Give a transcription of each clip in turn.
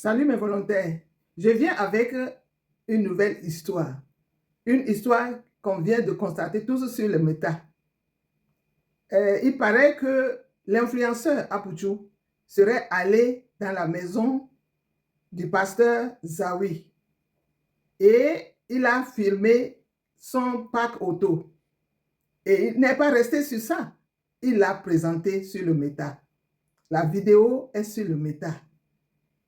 Salut mes volontaires, je viens avec une nouvelle histoire. Une histoire qu'on vient de constater tous sur le méta. Il paraît que l'influenceur Apuchou serait allé dans la maison du pasteur Zawi et il a filmé son pack auto. Et il n'est pas resté sur ça. Il l'a présenté sur le méta. La vidéo est sur le méta.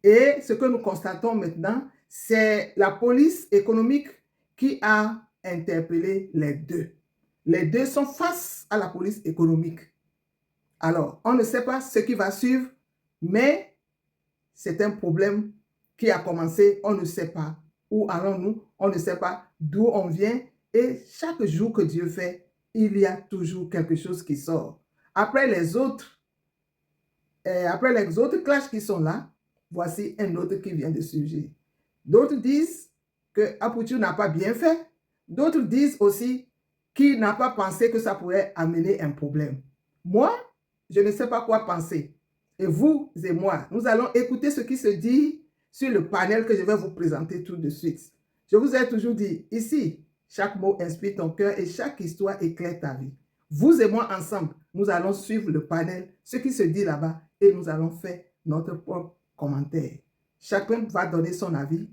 Et ce que nous constatons maintenant, c'est la police économique qui a interpellé les deux. Les deux sont face à la police économique. Alors, on ne sait pas ce qui va suivre, mais c'est un problème qui a commencé. On ne sait pas où allons-nous, on ne sait pas d'où on vient. Et chaque jour que Dieu fait, il y a toujours quelque chose qui sort. Après les autres clashs qui sont là, voici un autre qui vient de surgir. D'autres disent que Apuchou n'a pas bien fait. D'autres disent aussi qu'il n'a pas pensé que ça pourrait amener un problème. Moi, je ne sais pas quoi penser. Et vous et moi, nous allons écouter ce qui se dit sur le panel que je vais vous présenter tout de suite. Je vous ai toujours dit, ici, chaque mot inspire ton cœur et chaque histoire éclaire ta vie. Vous et moi ensemble, nous allons suivre le panel, ce qui se dit là-bas, et nous allons faire notre propre commentaire. Chacun va donner son avis.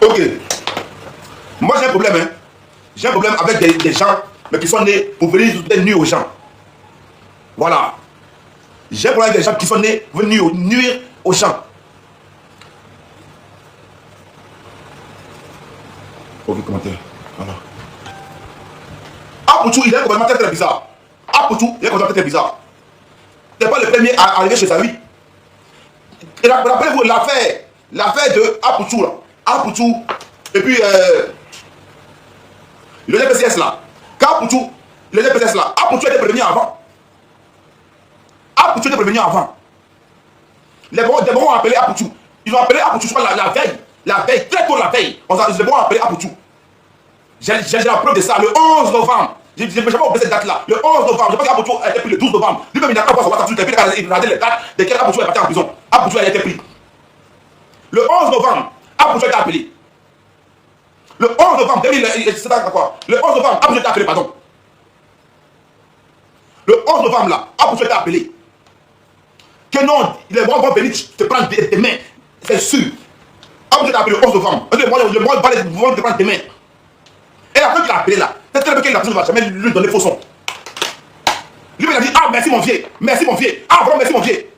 Ok. Moi, j'ai un problème. Hein. J'ai un problème avec des gens mais qui sont nés pour venir nuire aux gens. Voilà. J'ai un problème avec des gens qui sont nés pour venir nuire aux gens. Ok, commentaire. Voilà. Apuchou, il est complètement très bizarre. Apuchou, il est complètement très bizarre. Il n'est pas le premier à arriver chez Zawi. Rappelez-vous l'affaire de Apuchou là. Apuchou, et puis le DPCS là. Quand Apuchou, le DPCS là, Apuchou était prévenu avant. Apuchou était prévenu avant. Les bons ont appelé Apuchou. Ils ont appelé Apuchou, je crois, la veille, très tôt la veille. Les bons ont appelé Apuchou. J'ai la preuve de ça, le 11 novembre. Je ne vais jamais oublier cette date-là. Le 11 novembre, je pense qu'Apuchou a été pris le 12 novembre. Lui-même, il n'a pas voir son WhatsApp, il a regardé les dates desquelles Apuchou est parti en prison. Apuchou a été pris. Le 11 novembre, Apuchou a été appelé. Le 11 novembre, le 11 novembre, Apuchou a été appelé, pardon. Le 11 novembre, là, Apuchou a été appelé. Que non, les bons vont venir te prendre tes mains. C'est sûr. Apuchou a été appelé le 11 novembre. Le mois vont te prendre tes mains. Et après qu'il a appelé là, c'est très bien qu'il ne va jamais lui donner faux son. Lui, il a dit, ah, merci mon vieux, ah, vraiment, merci mon vieux.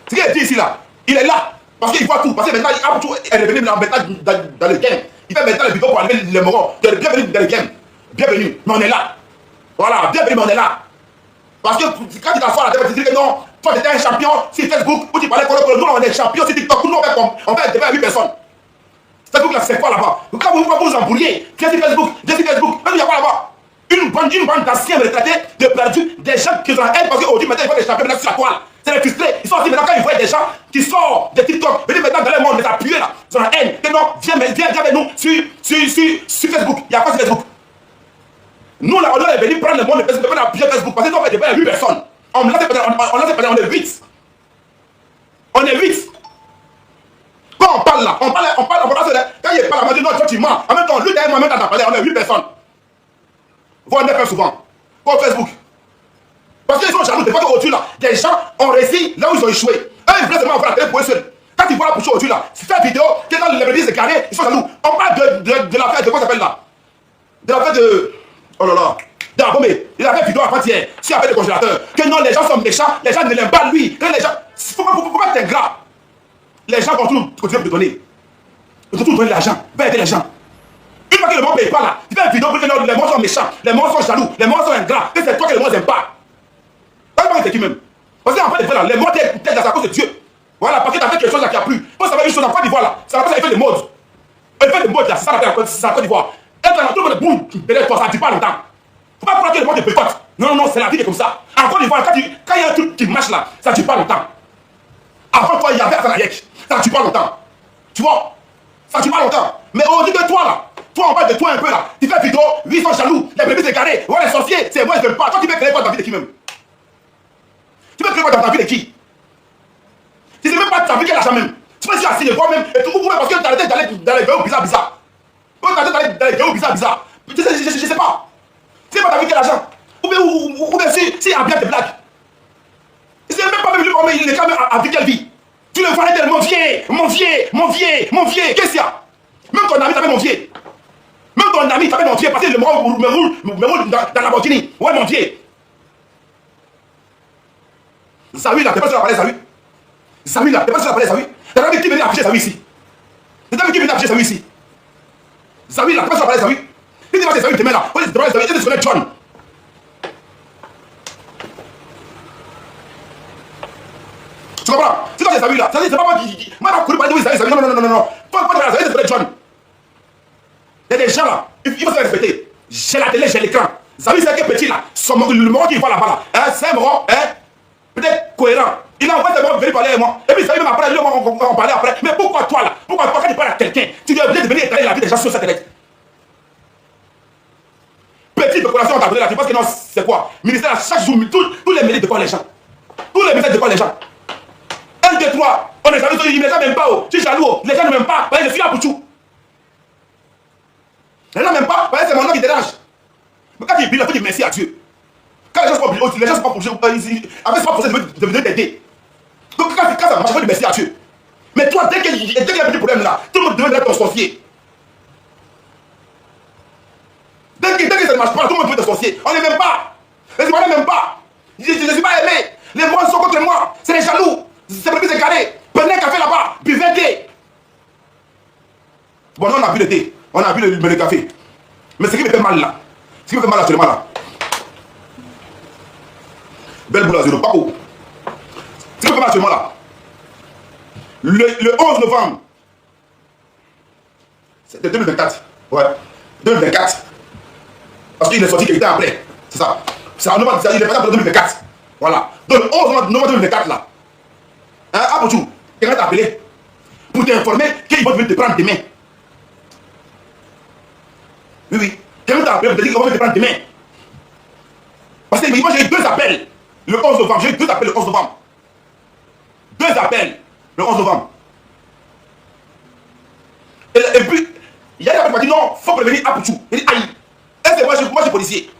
Ce qu'il a dit ici là, il est là, parce qu'il voit tout. Parce que maintenant, Apuchou est revenu dans le game. Il fait maintenant le vidéo pour enlever les morons. Bienvenue dans le game. Bienvenue, mais on est là. Voilà, bienvenue, mais on est là. Parce que quand tu t'assois là, tu dis que non, toi tu étais un champion sur Facebook, où tu parlais que nous on est champion sur TikTok, nous on fait devant 8 personnes. Facebook là, c'est quoi là-bas? Quand vous vous embrouillez, viens sur Facebook, il n'y a pas là-bas. Une bande d'anciens retraités, de perdus, des gens qui sont en haine parce qu'aujourd'hui maintenant ils voient des champions maintenant sur la toile. C'est les frustrés. Ils sont aussi maintenant quand ils voient des gens qui sortent de TikTok, venez maintenant dans le monde les appuyer là, ils sont en haine. Et non, viens avec nous sur Facebook. Il n'y a pas sur Facebook. Nous là, on est venus prendre le monde de Facebook, on a appuyer Facebook parce qu'on fait devant 8 personnes. On est 8. On est 8. Quand on parle là, on parle quand il parle, on dit non, toi tu mens. En même temps, lui derrière moi, en même temps, on est 8 personnes. Vous en êtes souvent. Pour Facebook. Parce qu'ils sont jaloux, des fois qu'aujourd'hui là, des gens ont réussi là où ils ont échoué. Eux, ils voulaient seulement voir la télé pour eux seuls. Quand ils voient la bouche aujourd'hui là, c'est une vidéo qui est dans les médias carrés, ils sont jaloux. On parle de l'affaire, de quoi ça s'appelle là? De l'affaire de. Oh là là. De la bombe. Il a fait vidéo avant-hier, si avec des congélateurs. Que non, les gens sont méchants, les gens ne l'aiment pas lui. Que les gens. Faut pas être ingrat. Les gens vont continuer de donner. Ils vont toujours donner l'argent. Va aider les gens. Une fois que le monde ne paye pas là, tu fais une vidéo pour dire que les morts sont méchants, les morts sont jaloux, les morts sont ingrats, que c'est toi que les morts n'aiment pas. Pas c'est qui même. Parce qu'en fait, voilà, les morts t'aident à cause de Dieu. Voilà, parce que tu as fait quelque chose là qui a plu. Moi, ça va une chose en Côte d'Ivoire là. Ça va passer à l'effet de mode. L'effet de mode là, c'est ça la Côte d'Ivoire. Et dans tout le monde boum, derrière toi, ça ne dure pas longtemps. Faut pas croire que le monde te boycotte. Non, non, c'est la vie qui est comme ça. En Côte d'Ivoire, quand il y a un truc qui marche là, ça ne dure pas longtemps. Avant toi, il y avait Afanayek. Ça ne dure pas longtemps. Tu vois? Ça ne dure pas longtemps. Mais on dit que toi là, toi on parle de toi un peu là. Tu fais vidéo, lui ils sont jaloux, les bébés égarés, ouais les sorciers, c'est moi je veux pas. Toi tu veux créer quoi dans la vie de qui même? Tu veux créer quoi dans la vie de qui? Ils ne savent même pas trafiquer l'argent même. Tu peux assis de toi même et tout, ou même parce que tu as l'arrêté d'aller dans les vidéos bizarres. Tu as l'arrêté d'aller dans les vidéos bizarres. Je sais pas. Tu ne sais pas trafiquer l'argent. Ou bien si un bien te blague. Il ne sait même pas même lui former, il est quand même avec quelle vie. Tu le vois dire mon vieux, qu'est-ce qu'il y a? Même ton ami t'appelle mon vieux. Même ton ami t'appelle mon vieux parce que le me roule dans la Lamborghini. Ouais, mon vieux. Salut là, t'es pas sur la palais, salut. Salut là, t'es pas sur la palais, salut. T'as vu qui venait afficher salut ici? T'as vu qui venait afficher salut ici? Salut là, t'es pas sur la palais, salut. Si tu vas chez salut, tu mets là. Tu te connais John. Tu comprends? Si tu as salut là, c'est pas moi qui. Moi, je ne connais pas salut. Non. Toi, tu es salut, John. Il y a des gens là, il faut se respecter. J'ai la télé, j'ai l'écran. Salut, c'est un petit là. Le moment qui va là-bas là. C'est un moment, peut-être cohérent. Il a envoyé des gens venir parler avec moi. Et puis, ça même après, on va en parler après. Mais pourquoi toi là? Pourquoi toi, quand tu parles à quelqu'un, tu dois obligé de venir étaler la vie des gens sur cette télé? Petite décoration, on t'a donné là. Tu penses que non, c'est quoi? Ministère, à chaque jour, tous les médias décorent les gens. Tous les médias décorent les gens. 1, 2, 3, on est jaloux, les gens n'aiment pas. Je suis jaloux, les gens ne m'aiment pas. Je suis là pour tout. Les gens n'aiment pas, c'est mon nom qui dérange. Mais quand il faut dire merci à Dieu. Quand les gens sont pas obligés, les gens sont pas obligés, avec ce pas possible de venir t'aider. Donc quand ça marche, il faut dire merci à Dieu. Mais toi, dès qu'il y a un petit problème là, tout le monde devrait être ton sorcier. Dès que ça ne marche pas, tout le monde devrait être ton sorcier. On ne m'aime pas. Les Ivoiriens ne m'aiment pas. Je ne suis pas aimé. Les moines sont contre moi. C'est les jaloux. C'est le plus égaré. Prenez un café là-bas. Buvez un thé. Bon, on a bu le thé. On a bu le café. Mais ce qui me fait mal là. Ce qui me fait mal actuellement là. Belle boule à zéro. Pas où. Ce qui me fait mal actuellement là. Le 11 novembre. C'était 2024. Ouais. 2024. Parce qu'il est sorti quelqu'un après. C'est ça. C'est en novembre. Il est passé en 2024. Voilà. Donc le 11 novembre 2024 là. Abouchou, quelqu'un t'a appelé pour t'informer qu'ils vont venir te prendre demain. Oui. Quelqu'un t'a appelé pour te dire qu'ils vont venir te prendre demain. Parce que moi j'ai eu 2 appels le 11 novembre. J'ai eu 2 appels le 11 novembre. 2 appels le 11 novembre. Et puis, il y a un appel qui m'a dit non, il faut prévenir Abouchou. Il dit aïe. Est-ce que moi je suis policier?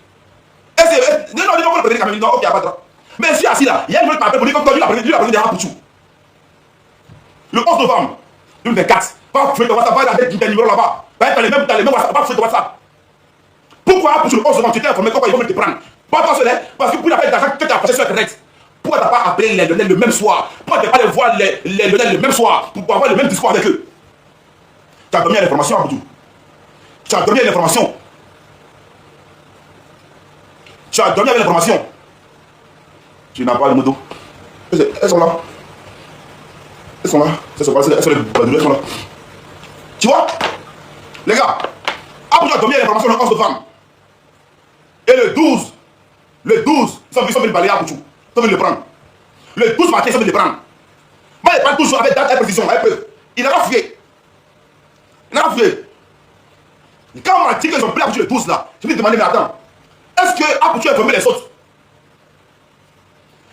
Est-ce que. Non, il faut prévenir quand même. Non, ok, il n'y a pas de droit. Mais je suis assis là. Il y a une autre qui m'appelle pour dire que lui a prévenu Abouchou. Le 11 novembre 2024, va fouiller ton WhatsApp, va regarder ton numéro là-bas. Va être dans les mêmes WhatsApp, va fouiller ton WhatsApp. Pourquoi pour le 11 novembre, tu t'es informé pourquoi ils vont te prendre? Pas toi seul, parce que pour la paix d'argent que tu as passé sur Internet. Pourquoi tu n'as pas appelé les Lionel le même soir? Pourquoi tu n'as pas les voir les Lionel le même soir pour avoir le même discours avec eux? Tu as donné l'information à Abouchou. Tu as donné l'information. Tu as donné l'information. Tu n'as pas le moto. Elles sont là. Elles sont là. Elles sont les badoules sont là. Tu vois? Les gars, Abouchou a donné l'information le 11 novembre. Et le 12, ils sont venus balayer Abouchou. Ils sont venus le prendre. Le 12 matin, ils sont venus le prendre. Moi, je parle toujours avec date et précision, avec peu. Il n'a pas fouillé. Quand on m'a dit qu'ils ont pris Abouchou le 12 là, je me suis demandé, mais attends, est-ce que Abouchou a informé les autres?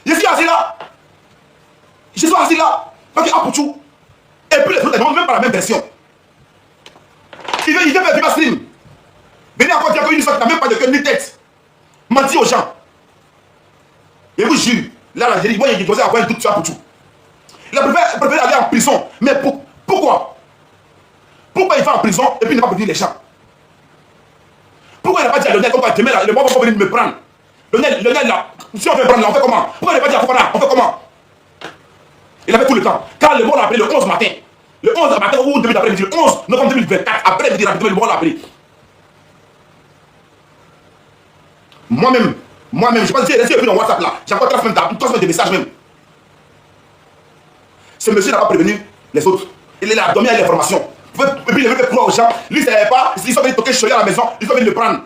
Je suis assis là. Donc Abouchou. Et puis les autres, ils n'ont même pas la même version. Il veut faire du stream. Venez encore dire qu'une histoire qui n'a même pas de queue ni tête. Mentir aux gens. Et vous jure, là, j'ai dit, moi, il doit avoir un doute sur Abouchou. Il a préféré aller en prison. Mais pourquoi? Pourquoi il va en prison et puis il n'a pas prévenu les gens? Pourquoi il n'a pas dit à Lionel, demain, le mois va venir me prendre? Lionel, là, si on veut prendre là, on fait comment? Pourquoi il n'a pas dit à Fofana, on fait comment? Il avait tout le temps. Quand le monde l'a appelé le 11 matin, le 11 matin ou début d'après-midi, le 11 novembre 2024, après-midi, rapidement, le monde l'a appelé. Moi-même, je pense que j'ai reçu dans WhatsApp là, j'ai encore 3 semaines de messages même. Ce monsieur n'a pas prévenu les autres. Il a donné l'information. Et puis il veut croire aux gens. Lui, il ne savait pas. Ils sont venus toquer chez lui à la maison. Ils sont venus le prendre.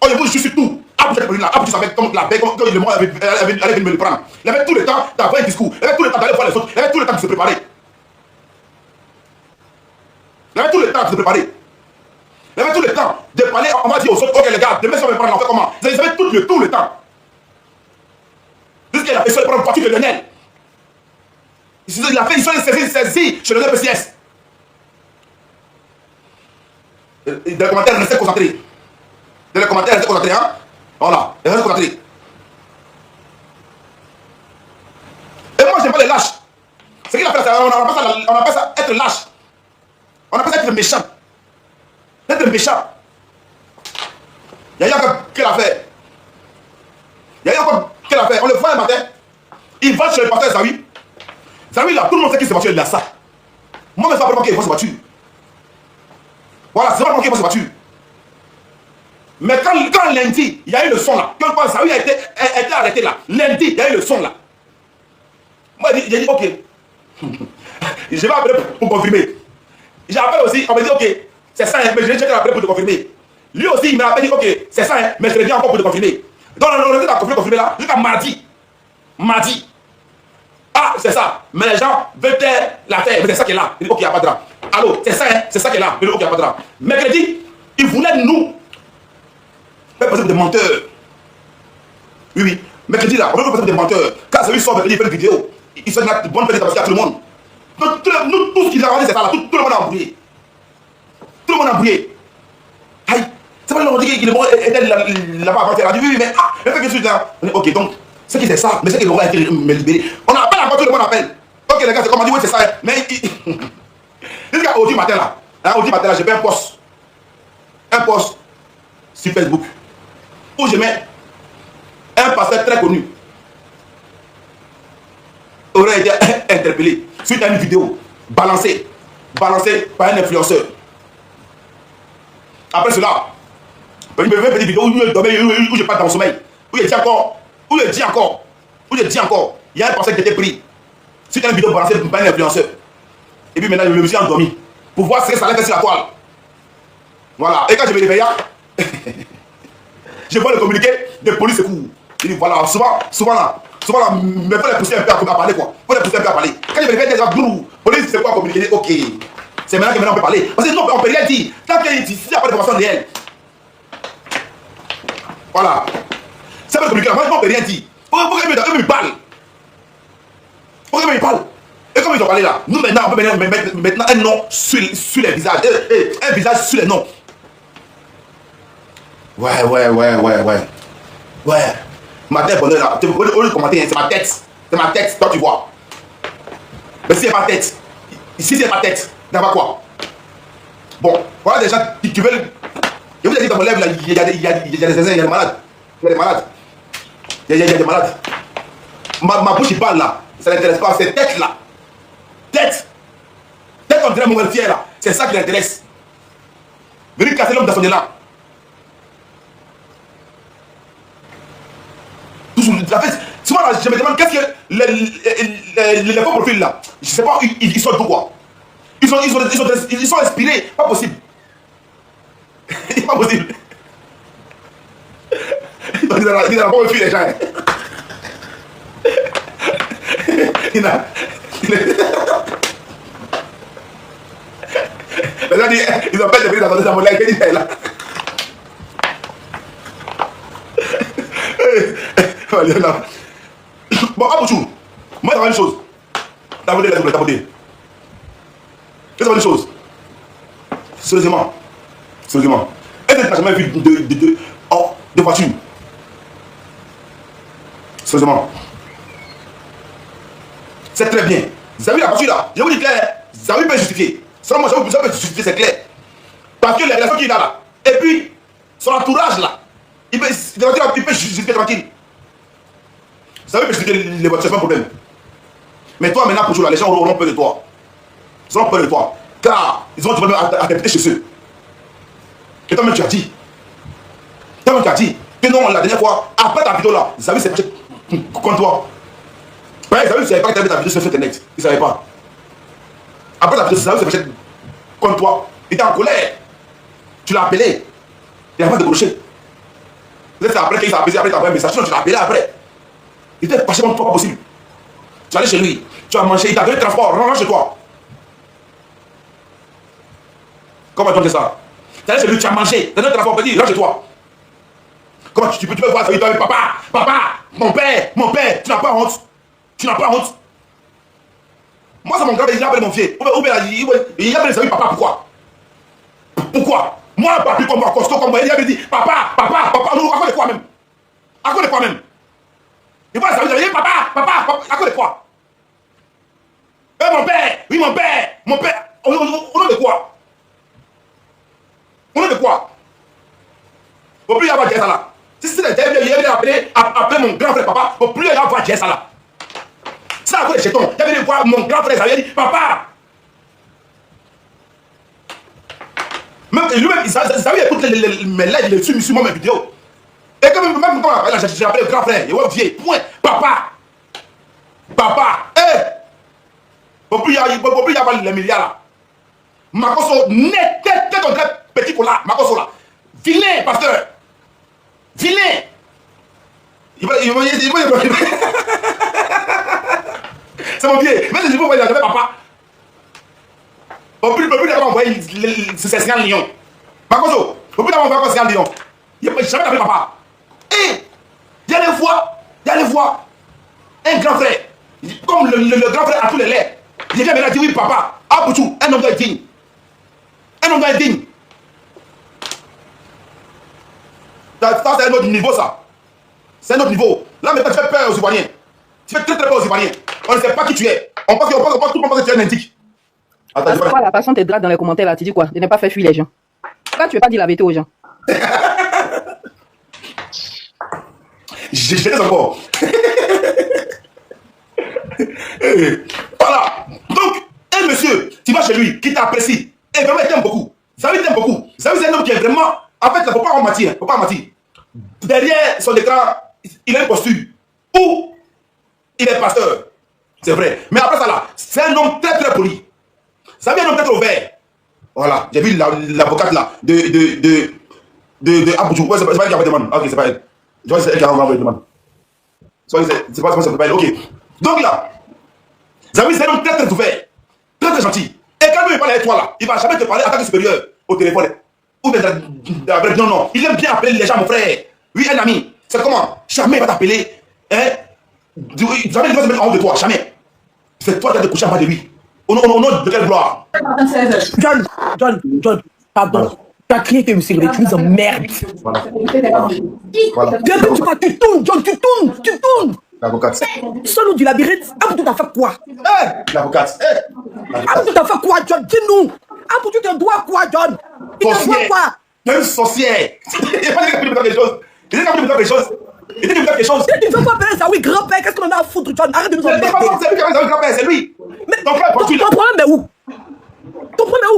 Oh, je vous suis sur tout. Abouchou était prévenu là. Abouchou savait comme la paix, comme le monde allait venir me le prendre. Il avait tout le temps d'avoir un discours. Il avait tout le temps d'aller voir les autres. Il avait tout le temps de se préparer. Il avait tout le temps de se préparer. Il avait tout le temps de parler. On va dire aux autres, ok les gars, demain si on va me prendre, on fait comment? Ils avaient tout le temps. Jusqu'à la personne prendre une voiture de Lionel. Il a fait, ils sont saisis chez le PCS. Dans les commentaires, restez concentrés. Dans les commentaires, restez concentrés. Hein? Voilà, restez concentrés. Et moi, j'aime pas les lâches. Ce qu'il a fait, on appelle ça être lâche. On appelle ça être méchant. Être méchant. Il y a encore qu'elle a fait. Il y a encore qu'elle a fait. On le voit un matin. Il va chez le pasteur Zawi. Zawi, là, tout le monde sait qu'il s'est battu, il a ça. Moi, je ne sais pas pourquoi il faut se battre. Voilà, c'est pas pourquoi il faut se battre. Mais quand lundi, il y a eu le son là. Quand Zawi a été arrêté là. Lundi, il y a eu le son là. Moi, j'ai dit, ok. Je vais appeler pour confirmer. J'ai appelé aussi, on m'a dit, ok, c'est ça, mais je vais appeler pour te confirmer. Lui aussi, il m'a appelé, ok, c'est ça, mais je reviens encore pour te confirmer. Donc, on était à confirmer là, jusqu'à mardi. Mardi. Ah, c'est ça. Mais les gens veulent taire l'affaire, mais c'est ça qui est là. Il dit, ok, il n'y a pas de drame. Allô, c'est ça qui est là. Il dit, ok, il n'y a pas de drame. Mercredi, il voulait nous faire passer des menteurs. Oui, oui. Mercredi là, on veut passer des menteurs. Quand celui sort, il fait une vidéo. Il fait une bonne fête parce qu'il y a tout le monde. Donc, nous, tout ce qu'il a rendu, c'est ça là. Tout le monde a embrouillé. Tout le monde a embrouillé. Aïe. C'est pas le monde dit qu'il était là-bas avant de faire la vie, mais ah, il fait quelque chose là. Ok, donc, c'est qui c'est ça, mais c'est qu'il aurait été me libérer. On appelle encore, tout le monde appelle. Ok, les gars, c'est comme on dit, oui, c'est ça. Mais jusqu'à aujourd'hui matin là, aujourd'hui matin là, j'ai fait un post sur Facebook où je mets un pasteur très connu aurait été interpellé suite à une vidéo balancée par un influenceur. Après cela, il me fait une petite vidéo où je parle dans mon sommeil, où je dis encore, il y a un pasteur qui était pris suite à une vidéo balancée par un influenceur. Et puis maintenant, je me suis endormi pour voir ce que ça allait faire sur la toile. Voilà. Et quand je me réveille, je vois le communiqué de police secours. Il dit voilà, souvent là, mais faut les pousser un peu à parler quoi. Faut les pousser un peu à parler. Quand je me réveille, déjà, police c'est quoi communiquer, ok. C'est maintenant que on peut parler. Parce que non, on peut rien dire. Tant qu'il n'y a pas d'information réelle. Voilà. C'est pas communiqué, moi on peut rien dire. Pourquoi ils me parlent? Pourquoi ils me parlent? Et comme ils ont parlé là, nous maintenant on peut mettre un nom sur les visages. Un visage sur les noms. Ouais. Ma tête, bonheur là. Au lieu de commenter, c'est ma tête. C'est ma tête, toi tu vois. Mais si c'est pas tête, si c'est pas tête, d'abord quoi? Bon, voilà des gens qui veulent. Je vous ai dit dans mon lèvre là, il y a des malades. Il y a des malades. Il y a des malades. Ma bouche il parle là. Ça l'intéresse pas, c'est tête là. Tête on dirait mon fier là. C'est ça qui l'intéresse. Venez casser l'homme dans son élan. Souvent là, je me demande qu'est-ce que les faux profils là, je sais pas, ils sortent de quoi. Ils sont inspirés, pas possible. Pas possible. Ils n'ont pas refusé les gens. Les gens disent, ils ont pas de dans les amolets, qu'est-ce qu'ils là? Bon, Abouchou, moi, ça va une chose. Taboté, la taboté. Ça va une chose. Sérieusement. Est-ce que tu n'as jamais vu de voiture? Sérieusement. C'est très bien. Vous avez vu la voiture là? Je vous dis clair, ça peut justifier. Seulement, ça peut justifier, c'est clair. Parce que les relations qu'il a là, et puis, son entourage là, il peut justifier tranquille. Ça veut justifier les voitures, c'est pas un problème. Mais toi, maintenant, pour là, les gens auront peur de toi. Ils auront peur de toi. Car ils ont du problème à t'habiter chez eux. Et toi-même, tu as dit. Que non, la dernière fois, après ta vidéo là, Zawi s'est fâché contre toi. Zawi ne savait pas que tu avais ta vidéo sur internet. Il ne savait pas. Après ta vidéo, Zawi s'est fâché contre toi. Il était en colère. Tu l'as appelé. Il n'a pas décroché. Peut-être après qu'il s'est apaisé, après tu as envoyé un message, sinon tu l'as appelé après. Il était fâché contre toi, pas possible. Tu es allé chez lui, tu as mangé, il t'a donné le transport, rentre chez toi. Comment tu as fait ça? Tu es allé chez lui, tu as mangé, tu as donné le transport, petit, rentre chez toi. Comment tu peux voir ça? Il t'a dit, papa, mon père, tu n'as pas honte. Moi, c'est mon grand frère, il appelle mon vieux. Il appelle les papa, pourquoi? Pourquoi? Moi, papi comme moi, costaud comme moi, il avait dit papa, papa, papa. Non, à cause de quoi même? À cause de quoi même? Il va savoir, il dit papa, papa, papa. À cause de quoi? Mon père, oui, mon père. Au nom de quoi? Au nom de quoi? Au plus il y a ça là. Si c'est le dernier, il avait appelé mon grand frère papa, au plus il y a ça là. Ça à cause des jetons. Il avait dit voir mon grand frère, ça avait dit papa. Même lui-même, il savait écouter mes lettres, il suit sur moi mes vidéos. Et quand même quand j'ai appelé le grand frère, il va vieux, point, papa. Papa, au plus il y a les milliards là. Makoso, net, ton petit cola, Makoso là. Vilain, pasteur. Vilain. C'est mon vieux. Même si je peux dire papa. Au plus d'avoir envoyé ces 50 millions. Makoso, au plus d'avoir envoyé 50 millions. Il n'a jamais appelé papa. Et il y a les voix. Un grand frère. Comme le grand frère a tous les laits. Il vient maintenant dire oui, papa. Ah, Bouchou, un homme doit être digne. Un homme doit être digne. Ça, c'est un autre niveau, ça. C'est un autre niveau. Là, maintenant, tu fais peur aux Ivoiriens. Tu fais très peur aux Ivoiriens. On ne sait pas qui tu es. On pense tout le monde pense que tu es un indique. Attends, quoi, la personne te drague dans les commentaires là, tu dis quoi? De ne pas faire fuir les gens. Pourquoi tu ne veux pas dire la vérité aux gens? Je laisse encore. Voilà. Donc, un monsieur, tu vas chez lui, qui t'apprécie, et vraiment il t'aime beaucoup. Zawi t'aime beaucoup. Zawi c'est un homme qui est vraiment. En fait, il ne faut pas en mentir. Faut pas en mentir. Derrière son écran, il a une posture. Ou il est pasteur. C'est vrai. Mais après ça là, c'est un homme très poli. Zawi est un homme très ouvert. Voilà. J'ai vu l'avocate là de Aboudjou. Ouais, c'est pas elle qui a fait demande. Ok, c'est pas elle. Je vois que c'est elle qui a envoyé demande. C'est pas elle. Ok. Donc là, Zawi c'est un homme très ouvert. Très gentil. Et quand il parle avec toi là, il va jamais te parler en tant que supérieur au téléphone. Ou bien, non. Il aime bien appeler les gens mon frère. Oui, un ami. C'est comment? Jamais il va t'appeler. Hein? Jamais il va se mettre en haut de toi. Jamais. C'est toi qui as de coucher en bas de lui. Au nom de quelle gloire? John, pardon. Tu as crié que M. tu nous emmerdes. Voilà. Tu tournes, John, tu tournes. L'avocate. Sors-nous du labyrinthe. Abdou t'as fait quoi? L'avocate. Abdou t'as fait quoi, John? Dis-nous. Abdou tu te dois quoi, John? Il te doit quoi? Même sorcière. Il n'a pas dit qu'il me donne des choses. Il dit qu'il me donne des choses. Il dit qu'il me donne des choses. Si tu ne veux pas appeler ça, oui, grand-père, qu'est-ce qu'on en a à foutre, John? Arrête de nous emmerder. C'est lui qui a fait grand-père, c'est lui. Mais ton problème est où?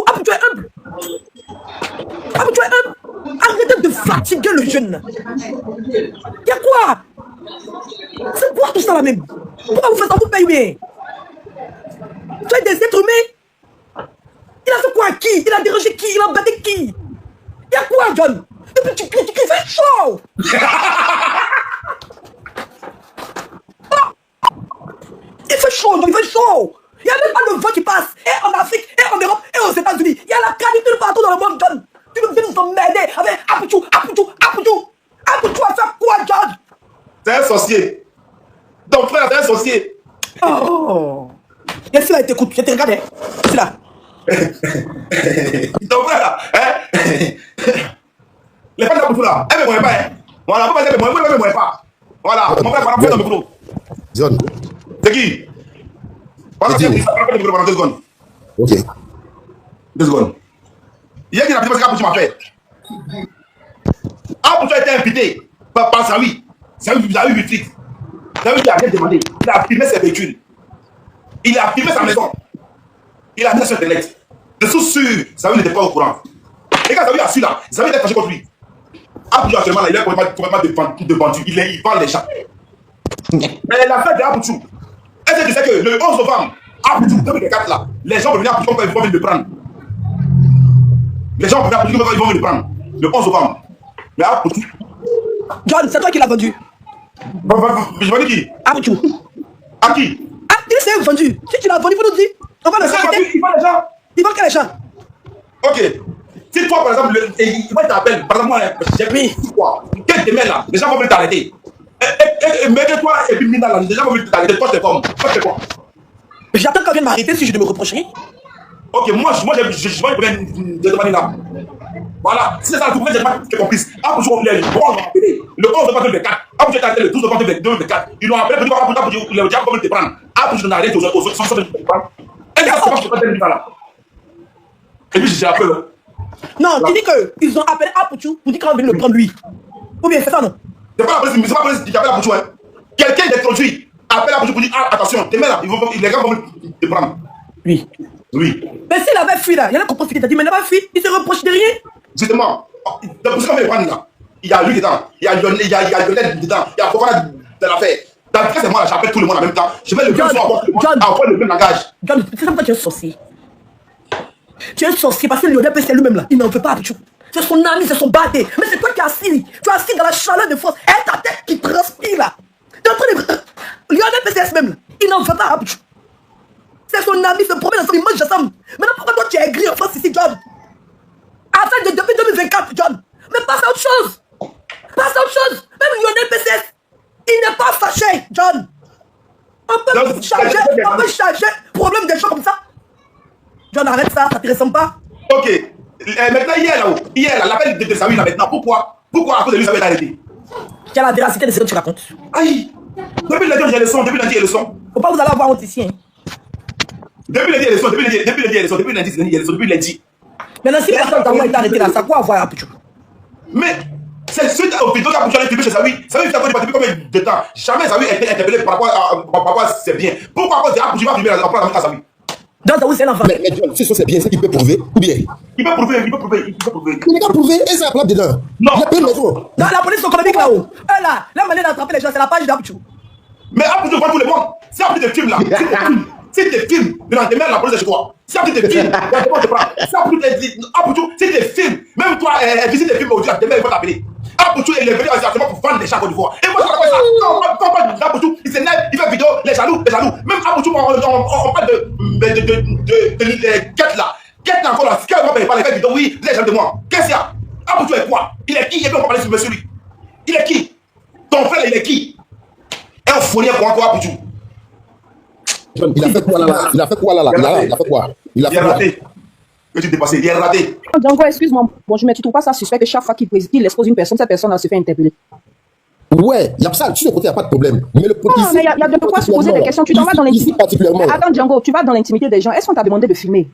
Abdou, tu es humble. Arrêtez de fatiguer le jeune. Y'a quoi? C'est quoi tout ça là même? Pourquoi vous faites ça? Vous payez bien. Tu es des êtres humains. Il a fait quoi à qui? Il a dérangé qui? Il a embêté qui? Y'a quoi, John? Depuis tu cries, il fait chaud. Il fait chaud, John, il fait chaud. Il n'y a même pas le vent qui passe. Et en Afrique, et en Europe, et aux États-Unis. Il y a la canicule partout dans le monde, John. Tu nous viens nous emmerder avec Abdou. Abdou a fait quoi, John? C'est un sorcier. Ton frère, c'est un sorcier. Oh. Et si là, il t'écoute, je te regarde. C'est là. Ton frère, là, hein? Les femmes d'Abdou là, elles ne me voient pas, hein? Voilà, pourquoi elles ne me voient pas? Voilà, mon frère, voilà, dans le micro. John. C'est qui? Voilà, c'est qui? Pendant 2 secondes. Ok. 2 secondes. Hier, il a dit parce qu'Abdou m'a fait. Abdou a été invité par Zawi. Zawi a eu 8 flics. Zawi lui a rien demandé. Il a filmé ses véhicules. Il a filmé sa maison. Il a mis sur Internet. Je suis sûr, Zawi n'était pas au courant. Et quand Zawi a su là, Zawi était fâché contre lui. Abdou actuellement là, il est complètement de bandu. Il vend les gens. Mais l'affaire de Abdou, est-ce que tu sais que le 11 novembre, Abdou 2004 là, les gens vont venir à Abdou, ils vont venir le prendre. Les gens vont venir à Abdou, ils vont venir le prendre. Le 11 novembre. Mais Abdou. John, c'est toi qui l'as vendu. Je vendu qui? Abdou. À qui? Ah, il s'est vendu. Si tu l'as vendu, il faut nous dire. On va le faire. Il vend les gens. Il vend quel gens? Ok. Si toi, par exemple, moi je t'appelle, par exemple, moi, j'ai pris quoi? Quel démêle là? Les gens vont venir t'arrêter. Mais que toi, et puis Mina là, les gens vont venir t'arrêter. Toi, c'est quoi? J'attends qu'elle vienne m'arrêter si je ne me reproche rien. Ok, moi, je vois une de manière là. Voilà, si c'est ça, vous pouvez être complice. Ah, pour le 11 novembre 2024, ah, vous êtes le 12 novembre 2024, ils l'ont appelé pour le diable comment te prendre. Ah, pour je n'arrête aux autres, sans te prendre. Et ça, c'est pas ce là. Et puis, j'ai appelé. Non, tu dis qu'ils ont appelé Apouchou pour dire qu'on va venir le prendre lui. Ou bien c'est ça, non? C'est pas la police qui appelle Apouchou. Quelqu'un d'introduit appelle Apouchou pour dire ah, attention, demain là, les gars vont te prendre. Oui. Oui. Mais s'il avait fui là, il y en a compris ce qu'il t'a dit, mais il n'a pas fui, il se reproche de rien. Justement, pour ce qu'on veut prendre là, il y a lui dedans, il y a Lionel dedans, il y a Fofana de l'affaire. Dans le cas, c'est moi là, j'appelle tout le monde en même temps. Je vais le même son avoir le même langage. John, c'est pourquoi tu es un sorcier. Tu es un sorcier parce que Lionel c'est lui-même là, il n'en veut pas Apouchou. C'est son ami, c'est son bâté. Mais c'est toi qui es assis. Tu es assis dans la chaleur de force. Et ta tête qui transpire là. Tu es en train de... Lionel PCS même là, il n'en veut pas Apouchou. C'est son ami, c'est le problème ensemble, ils mangent ensemble. Maintenant, pourquoi toi tu es aigri en France ici, John? Attends, depuis 2024, John. Mais passe à autre chose. Passe à autre chose. Même Lionel PCS, il n'est pas fâché, John. On peut changer problème des gens comme ça. John, arrête ça, ça te ressemble pas. Ok. Maintenant, hier, là, l'appel de Saoui, là, maintenant, pourquoi à cause de lui, ça va être arrêté? Tu as la véracité de ce que tu racontes. Aïe. Depuis lundi, j'ai le son, depuis lundi, il y a le son. Faut pas vous aller avoir honte ici, hein. Depuis lundi, il y a le son, depuis lundi, il y a le son, depuis lundi, il y a le son, depuis lundi. Maintenant, si personne t'a été arrêté là, ça quoi avoir Apouchou? Mais c'est suite au vidéo qu'Apouchou a filmé chez Saoui. Saoui fait depuis combien de temps? Jamais Saoui a été interpellé par rapport à ses biens. Pourquoi Apouchou va filmer la place avec Saoui? Donc, Saoui, c'est l'enfant. Mais John, si c'est bien, c'est qu'il peut prouver, ou bien? Il peut prouver. Il n'est pas prouvé, et ça a plate dedans. Non. Il a payé le maison. Dans la police économique là-haut, là, la manière d'attraper les gens, c'est la page d'Apouchou. Mais Apouchou voit tout le monde. Si Apouchou te filme là, si tu te filmes, le lendemain, la police est chez toi. Si Apouchou te filme, le lendemain, te prend. Si Apouchou, si tu te filmes, même toi, visite tes films aujourd'hui, demain, il va t'appeler. Apouchou, il est venu exactement pour vendre des chats à Côte d'Ivoire. Et moi, je raconte ça. Quand on parle d'Apouchou, il s'énerve, il fait vidéo, les jaloux. Même Apouchou, on parle de Guette là. Guette là encore là, si quelqu'un va parler, il fait vidéo, oui, les jaloux de moi. Qu'est-ce qu'il y a? Apouchou est quoi? Il est qui? Et puis on va parler sur monsieur lui. Il est qui? Ton frère, il est qui? Un fournier pour encore Apouchou. Il a fait quoi là? Il a fait quoi? Il a raté. Que tu t'es passé, il est raté. Django, excuse-moi. Bon, mais tu trouves pas ça suspect que chaque fois qu'il expose une personne, cette personne se fait interpeller? Ouais, il y a ça, sur le côté, il n'y a pas de problème. Mais le Non, mais il y a de quoi se poser des questions. Tu t'en vas dans l'intimité. Attends, Django, tu vas dans l'intimité des gens. Est-ce qu'on t'a demandé de filmer?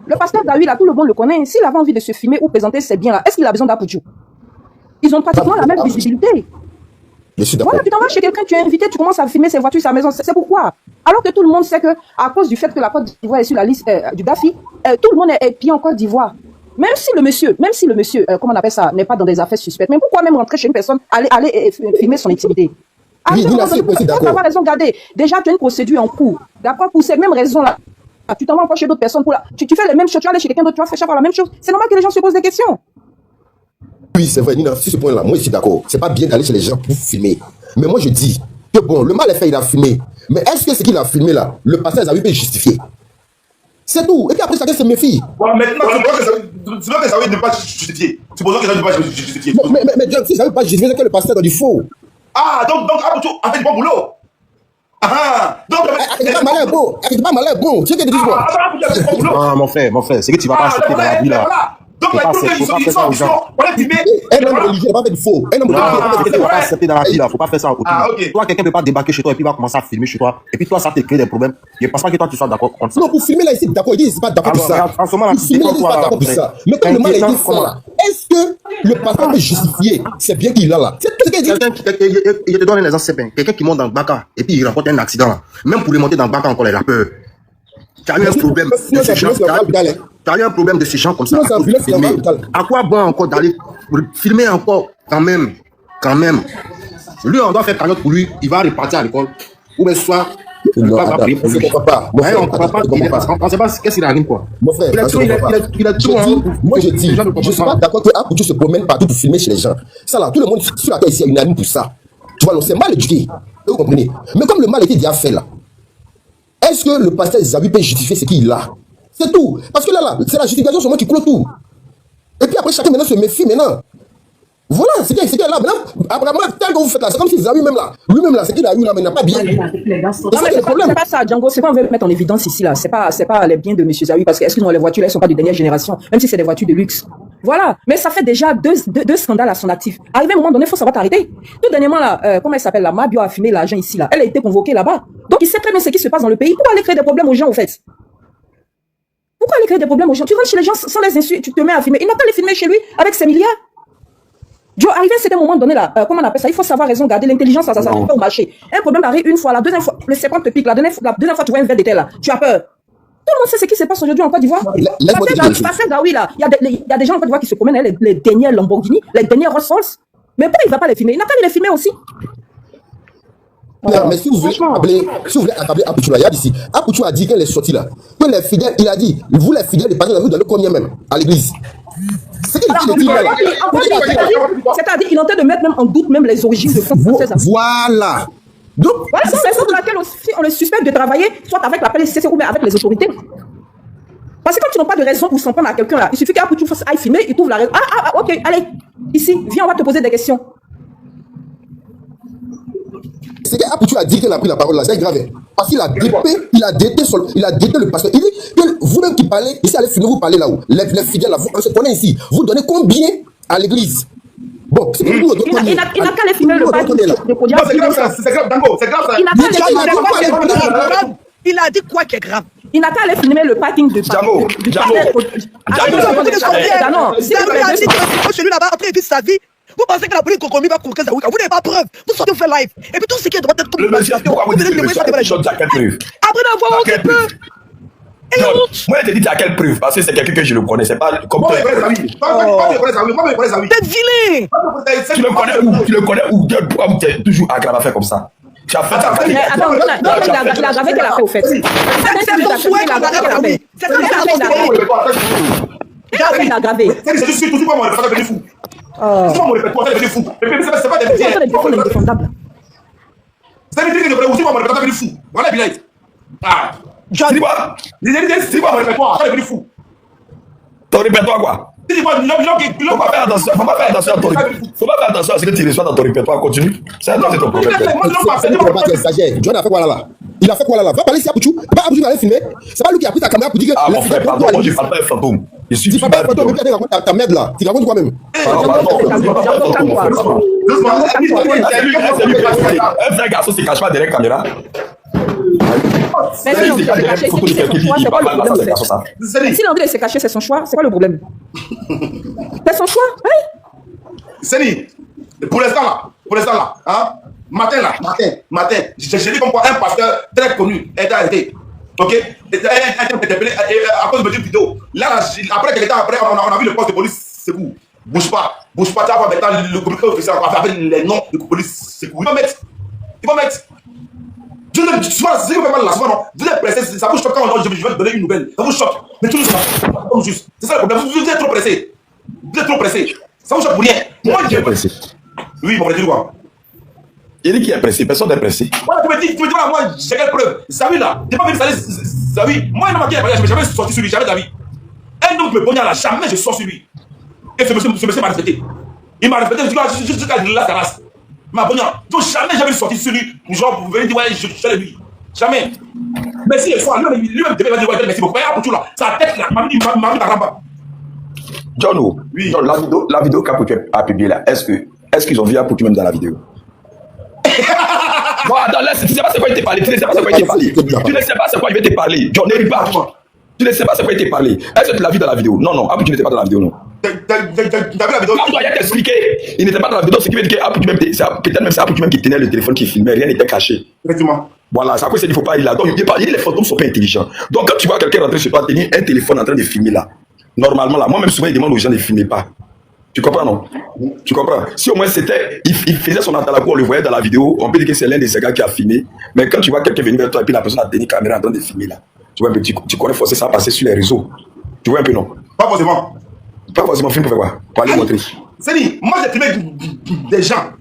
Le pasteur David, là, tout le monde le connaît. S'il avait envie de se filmer ou présenter ses biens là, est-ce qu'il a besoin d'Apouchou? Ils ont pratiquement la même visibilité. Je suis d'accord. Voilà, tu t'en vas chez quelqu'un, tu es invité, tu commences à filmer ses voitures, sa maison. C'est pourquoi? Alors que tout le monde sait que, à cause du fait que la Côte d'Ivoire est sur la liste du Gafi, tout le monde est épié en Côte d'Ivoire. Même si le monsieur, comment on appelle ça, n'est pas dans des affaires suspectes. Mais pourquoi même rentrer chez une personne, aller filmer son intimité? Oui, d'accord. Pas raison, regardez. Déjà, tu as une procédure en cours. D'accord? Pour ces mêmes raisons-là. Tu t'en vas encore chez d'autres personnes. Tu fais les mêmes choses, tu vas aller chez quelqu'un d'autre, tu vas faire chaque fois la même chose. C'est normal que les gens se posent des questions. Oui, c'est vrai, Nina, sur ce point-là, moi je suis d'accord. C'est pas bien d'aller chez les gens pour filmer. Mais moi je dis que bon, le mal est fait, il a filmé. Mais est-ce que ce qu'il a filmé là, le pasteur a eu justifié? C'est tout. Et puis après, chacun se méfie. Ouais, maintenant, tu vois que ça ne pas justifier. Supposons que ça ne pas justifier. Mais John, si ça ne veut pas justifier, c'est que le pasteur dans du faux. Ah, donc Apouchou a fait du bon boulot. Ah, donc. C'est pas malin, bon. C'est pas malin, bon. Tu sais que tu dis quoi? Ah, mon frère, c'est que tu vas pas accepter dans la vie là. Donc, la preuve qu'ils sont, on a filmé. Un homme religieux n'a pas fait du faux. Un homme religieux tu vas pas accepter dans la vie là, faut pas faire ça. Ah, ok. Toi, quelqu'un peut pas débarquer chez toi et puis va commencer à filmer chez toi. Et puis toi, ça te crée des problèmes. Je pense pas que toi, tu sois d'accord contre ça. non, pour filmer là, ici, d'accord, il dit, c'est pas d'accord pour ça. En ce moment, Pour filmer là, il dit, pas d'accord pour ça. Mais quand le mal a été fait là, est-ce que le pasteur peut justifier c'est bien qu'il a là? C'est tout ce qu'il dit. Je te donne un exemple simple. Quelqu'un qui monte dans le Baka et puis il rencontre un accident là. Même pour lui monter dans le Baka encore, il a peur. Tu as eu un problème de ces gens. Tu as eu un problème de ces gens comme ça. À quoi bon encore d'aller filmer encore quand même? Lui, on doit faire cagnotte pour lui. Il va repartir à l'école. Ou bien soit. On ne comprend pas. On ne sait pas qu'est-ce qu'il arrive quoi. Mon frère, il a tout. Moi je dis, je ne suis pas d'accord que Apouchou se promène partout pour filmer chez les gens. Ça là, tout le monde sur la terre ici a une amie pour ça. Tu vois, c'est mal éduqué. Vous comprenez? Mais comme le mal était déjà fait là, est-ce que le pasteur Zawi peut justifier ce qu'il a? C'est tout. Parce que là, c'est la justification sur moi qui clôt tout. Et puis après, chacun maintenant se méfie maintenant. Voilà, c'est qu'il est là. Maintenant, apparemment, tant que vous faites là, c'est comme si Zawi même là, lui-même là, c'est qu'il a eu là, mais il n'a pas bien. Non, mais c'est pas ça, Django. C'est qu'on veut mettre en évidence ici, là. C'est pas les biens de M. Zawi, parce que, excusez-moi, les voitures, elles sont pas de dernière génération, même si c'est des voitures de luxe. Voilà. Mais ça fait déjà deux scandales à son actif. Arrivé à un moment donné, il faut savoir t'arrêter. Tout dernièrement, là, comment elle s'appelle, là, Mabio a fumé l'agent ici, là. Elle a été convoquée là-bas. Donc, il sait très bien ce qui se passe dans le pays. Pourquoi aller créer des problèmes aux gens, en fait? Pourquoi aller créer des problèmes aux gens? Tu rentres chez les gens sans les insulter, tu te mets à filmer. Il n'a pas les filmer chez lui avec ses milliards. Joe, arrivé à un moment donné là, comment on appelle ça? Il faut savoir raison garder, l'intelligence, ça fait pas au marché. Un problème arrive une fois, la deuxième fois, le serpent te pique, la deuxième fois tu vois un verre de terre là, tu as peur. Tout le monde sait ce qui se passe aujourd'hui en Côte d'Ivoire. Ça fait Gaoui là, il y a des gens en Côte d'Ivoire qui se promènent, les dernières Lamborghini, les dernières Rolls-Royce. Mais pourquoi il ne va pas les filmer? Il n'a qu'à les filmer aussi. Mais si vous voulez accabler Apouchou là, il y a d'ici. Apouchou a dit qu'elle est sortie là. Que les fidèles, il a dit, vous les fidèles, les parents, vous donnez combien même à l'église? C'est qu'il dit là. C'est-à-dire, il est en train de mettre même en doute même les origines de France française. Voilà. Donc, voilà, c'est la raison pour laquelle on le suspecte de travailler soit avec la PLCC ou bien avec les autorités. Parce que quand tu n'as pas de raison pour s'en prendre à quelqu'un là, il suffit qu'Apouchou aille filmer, il trouve la raison. Ok, allez, ici, viens, on va te poser des questions. C'est qu'Apouchou a dit qu'elle a pris la parole là, c'est grave. Parce qu'il a dépé, il a dété le pasteur. Il dit que vous-même qui parlez, ici, allez finir, vous parlez là-haut. Les fidèles là, on se connaît ici. Vous donnez combien à l'église? Bon, c'est il n'a qu'à les filmer le parking de Kodiak. C'est grave ça, c'est grave, Dango, c'est grave ça. Il a dit quoi qui est grave? Il n'a qu'à aller filmer le parking de Django. Celui là-bas, après, il vit sa vie. Vous pensez que la police compromis va conquérir Zawi? Vous n'avez pas preuve. Vous sortez faire live. Et puis tout ce qui est droit d'être comme le monsieur, pourquoi vous dites que le monsieur a quelle preuve? Après d'avoir un peu. Moi, je te dis à quelle preuve? Parce que c'est quelqu'un que je le connais. C'est pas comme toi. T'es vilain. Tu le connais où? Pourquoi tu es toujours aggravé à faire comme ça? Tu as fait ça. Attends, la gravée qu'elle a fait au fait. C'est la gravée. C'est juste toujours moi, ça va devenir fou. C'est pas mon répertoire, ça va devenir fou. C'est pas des métiers. C'est indéfendable. C'est des métiers que aussi moi, mon répertoire va devenir fou. Voilà, Bilal. Ah. C'est pas mon répertoire, ça va devenir fou. Ton répertoire quoi? Faut pas faire attention à ton répertoire. Faut pas faire attention à ce que tu reçois dans ton répertoire. Continue. C'est ton problème. John a fait quoi là? Il a fait quoi là? Va parler ici à Apouchou. Pas Apouchou qui allait filmer. C'est pas lui qui a pris ta caméra pour dire que. Ah mon frère, pardon, moi je parle pas un fantôme. Je suis tu parles pas un fantôme, mais tu racontes ta merde là. Tu racontes quoi même? Un vrai garçon se cache pas derrière la caméra. Mais si l'anglais s'est caché, c'est son choix. C'est quoi le problème? C'est son choix, oui. Seni, pour l'instant là, hein, matin, j'ai dit comme quoi un pasteur très connu est arrêté. Ok? Interpellé à cause de mes vidéos. Là, après quelques temps après, on a vu le poste de police secours. Bouge pas, tu vas voir maintenant le communiqué officiel avec les noms de police secours. Il va mettre. Souvent, c'est ce que vous faites mal là, souvent, non? Vous êtes pressé, ça vous choque quand je vais te donner une nouvelle. Ça vous choque. Mais tout le monde, comme juste. C'est ça le problème. Vous êtes trop pressé. Ça vous choque pour rien. Moi, Qui est pressé? Oui, mon frère, quoi? Il dit qui est pressé, personne n'est pressé. Voilà, tu me dis, voilà, moi, j'ai quelle preuve? Zawi là, j'ai pas vu saler Zawi. Moi, un homme qui est marié, je n'ai jamais sorti sur lui, jamais Zawi. Un homme me poignard là, jamais je sors sur lui. Et ce monsieur m'a respecté. Il m'a respecté jusqu'à la race. Ma bonne, donc jamais j'avais sorti sur lui, genre vous venez dire ouais je suis lui, jamais. Mais si le soir lui-même devait dire ouais merci beaucoup, mais pour tout là, sa tête là, m'a mis la ramba. John, oui. John, la vidéo qu'Apouchou a publiée là, est-ce qu'ils ont vu Apouchou même dans la vidéo? Bon, attends, là, tu ne sais pas ce quoi il t'a parlé, tu ne sais pas ce quoi il t'a parlé, John, ne ris pas. Tu ne sais pas ce quoi il t'a parlé. Est-ce que tu l'as vu dans la vidéo? Non, Apouchou n'était pas dans la vidéo, non. T'as vu la vidéo? Il doit t'expliquer. Il n'était pas dans la vidéo, ce qui veut dire que peut-être même c'est Apouchou même qui tenait le téléphone, qui filmait, rien n'était caché. Effectivement. Voilà, c'est à cause qu'il ne faut pas aller là. Donc, il dit les fantômes ne sont pas intelligents. Donc, quand tu vois quelqu'un rentrer chez toi, tenir un téléphone en train de filmer là, normalement là, moi-même souvent, il demande aux gens de ne filmer pas. Tu comprends, non? Tu comprends? Si au moins c'était, il faisait son atalakou, on le voyait dans la vidéo, on peut dire que c'est l'un de ces gars qui a filmé. Mais quand tu vois quelqu'un venir vers toi et puis la personne a tenu caméra en train de filmer là, tu vois un peu, tu connais forcément ça passer sur les réseaux. Tu vois un peu, non? Pas forcément. Pas forcément film pour faire quoi? Pour aller montrer. C'est-à-dire, moi j'ai filmé des gens.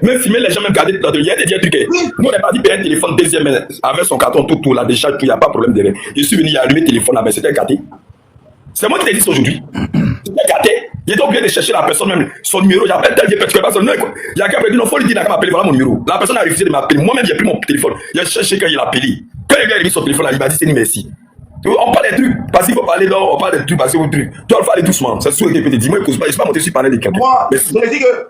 Même filmer les gens, même garder dans le. Il y a des trucs. Nous on est parti payer un téléphone deuxième avec son carton tout là, déjà tout, il n'y a pas de problème derrière. Je suis venu, il a allumé le téléphone là, mais c'était gâté. C'est moi qui t'ai dit ça aujourd'hui. C'était gâté. J'étais obligé de chercher la personne même, son numéro. J'appelle tel, je ne pas son numéro. Il y a quelqu'un qui dit non, il faut lui dire qu'il m'a appelé, voilà mon numéro. La personne a refusé de m'appeler. Moi-même, j'ai pris mon téléphone. J'ai cherché quand il a appelé. Quand il a mis son téléphone là, il m'a dit c'est merci. On parle des trucs, parce qu'il faut parler là, on parle des trucs, parce qu'il faut des trucs. Tu dois le faire doucement. C'est sûr que je te dis, moi, je ne peux pas monter sur parler de quelqu'un. Moi, je te dis que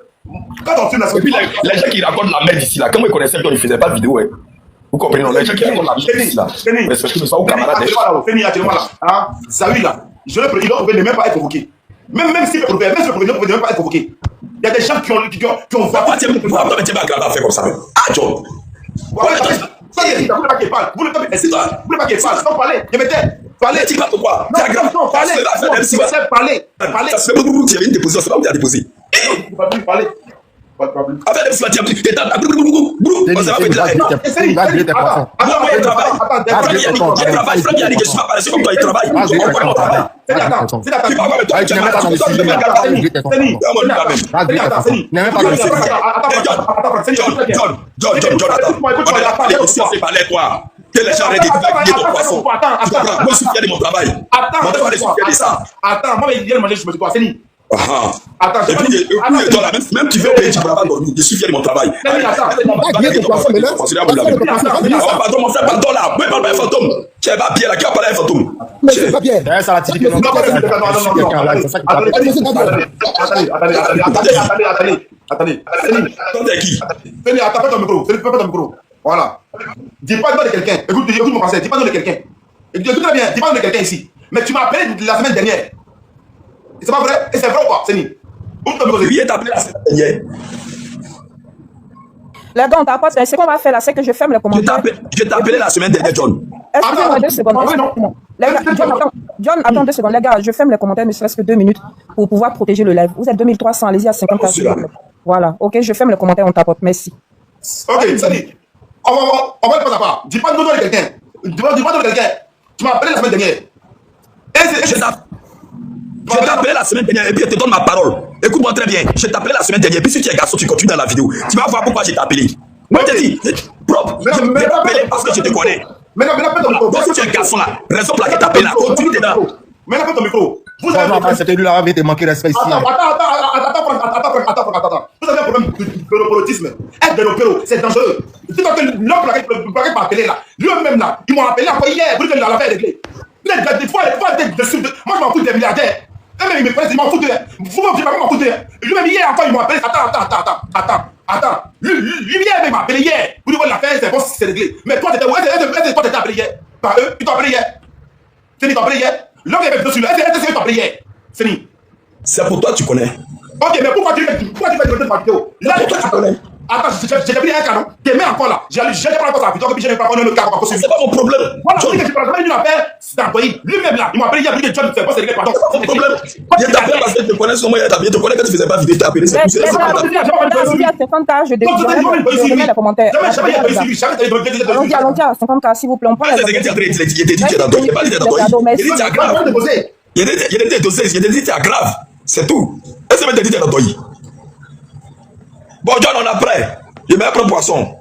quand on filme la et puis les gens qui racontent la merde ici là, comme ils connaissaient, ils ne faisaient pas de vidéo. Hein. Vous comprenez, non? Les gens qui racontent la merde ici là. Respectez nous ça aux camarades. Feni, actuellement là. Salut là. Il ne même pas être convoqué. Même si le problème, il ne peut même pas être convoqué. Il y a des gens qui ont Pourquoi tu m'as grave à faire comme ça? Ah, John. Vous ne voulez pas qu'il parle. Vous ne voulez pas qu'il parle. Non, parlez. Je m'étais. Parlez. Tu parles pourquoi? Non, parlez. Parlez. Ça se fait beaucoup. Tu avais une déposition, c'est pas où tu as déposé. Parlez. Pas de problème. Avec les tu as pris. Et t'as on s'est pas fait de la haine. Je travaille. Franck, il a dit que je suis pas paresseux comme toi, il travaille. John, que les gens arrêtent de dire ton poisson. Moi, je suis fier de mon travail. Mon travail, je suis fier de ça. Attends, moi, il vient de manger, je me suis dit, Feni. Attends, et puis toi là, même tu veux payer, tu ne pourras pas dormir. Je suis fier de mon travail. Attends, pardon, mon frère, pardon là. Mais parle pas un fantôme. Tu es pas Pierre là, qui a parlé un fantôme. Mais c'est pas bien. Ça va tirer. Attendez. T'es qui? Feni, attends, fais ton micro. Voilà. Dis pas le nom de quelqu'un. Écoute mon français, dis pas le nom de quelqu'un. Écoute très bien, dis pas le nom de quelqu'un ici. Mais tu m'as appelé la semaine dernière. C'est pas vrai? Et c'est vrai ou pas, Seni? Oui, il t'a appelé la semaine dernière. Les gars, on t'apporte. Ce qu'on va faire là, c'est que je ferme les commentaires. Je t'ai appelé la semaine dernière, John. Excusez-moi 2 secondes. Les gars, John, attends 2 secondes. Les gars, je ferme les commentaires, ne serait-ce que 2 minutes pour pouvoir protéger le live. Vous êtes 2300, allez-y à 50 000. Voilà, ok, je ferme les commentaires, on t'apporte. Merci. Ok, Seni. On va le passer à part. Dis pas le nom de quelqu'un. Dis pas le nom de quelqu'un. Tu m'as appelé la semaine dernière. Je t'ai appelé la semaine dernière et puis je te donne ma parole. Écoute-moi très bien. Je t'ai appelé la semaine dernière. Et puis si tu es garçon, tu continues dans la vidéo. Tu vas voir pourquoi je t'ai appelé. Moi, je te dis, propre. Je t'ai appelé parce que je te connais. Maintenant, fais ton micro. Donc si tu es garçon là, raison pour laquelle je t'appelle là, continue dedans. Maintenant, fais ton micro. Vous avez c'était lui là, avait manqué respect ici. Attends. Vous avez un problème de pérotisme. Être de l'opéro, c'est dangereux. C'est donc l'homme pour laquelle m'a appelé là. Lui-même là, ils m'ont appelé encore hier pour que l'affaire est réglée. Des fois, moi je m'en fous des milliardaires. Eux-mêmes ils me connaissent, ils m'en foutent. Vous m'en foutez. Lui-même hier encore, ils m'ont appelé. Attends. Lui hier, il m'a appelé hier. Pour dire que l'affaire, c'est bon, c'est réglé. Mais toi, t'étais appelé hier. Par eux, ils t'ont appelé hier. C'est ils t'ont appelé hier. L'homme qui avait besoin sur lui, est-ce qu'ils t'ont appelé hier? C'est ni. C'est pour toi, tu connais. Ok, mais pourquoi tu fais de ma vidéo? Là, Pour toi, tu connais. Attends, j'ai pris un canon. T'es mis encore là. J'ai pas encore sa vidéo, puis j'ai pas encore le cas. C'est pas mon problème. Voilà, je dis que je parle jamais d'une affaire, c'est un pays. Lui-même là, il m'a appelé hier, il dit que John ne fait pas, c'est réglé, pardon. C'est pas mon problème. Je t'appelle parce que je te connais sur moi, je te connais que tu faisais pas vidéo, je t'ai appelé. C'est tout. C'est ça. Allons-y à 50K, je remets les commentaires. Allons-y à 50K, s'il vous plaît. On prend les il était dosé, il était dit c'est grave. C'est tout. Est-ce que tu dit c'est bon, John, on a prêt. Je mets un prendre poisson.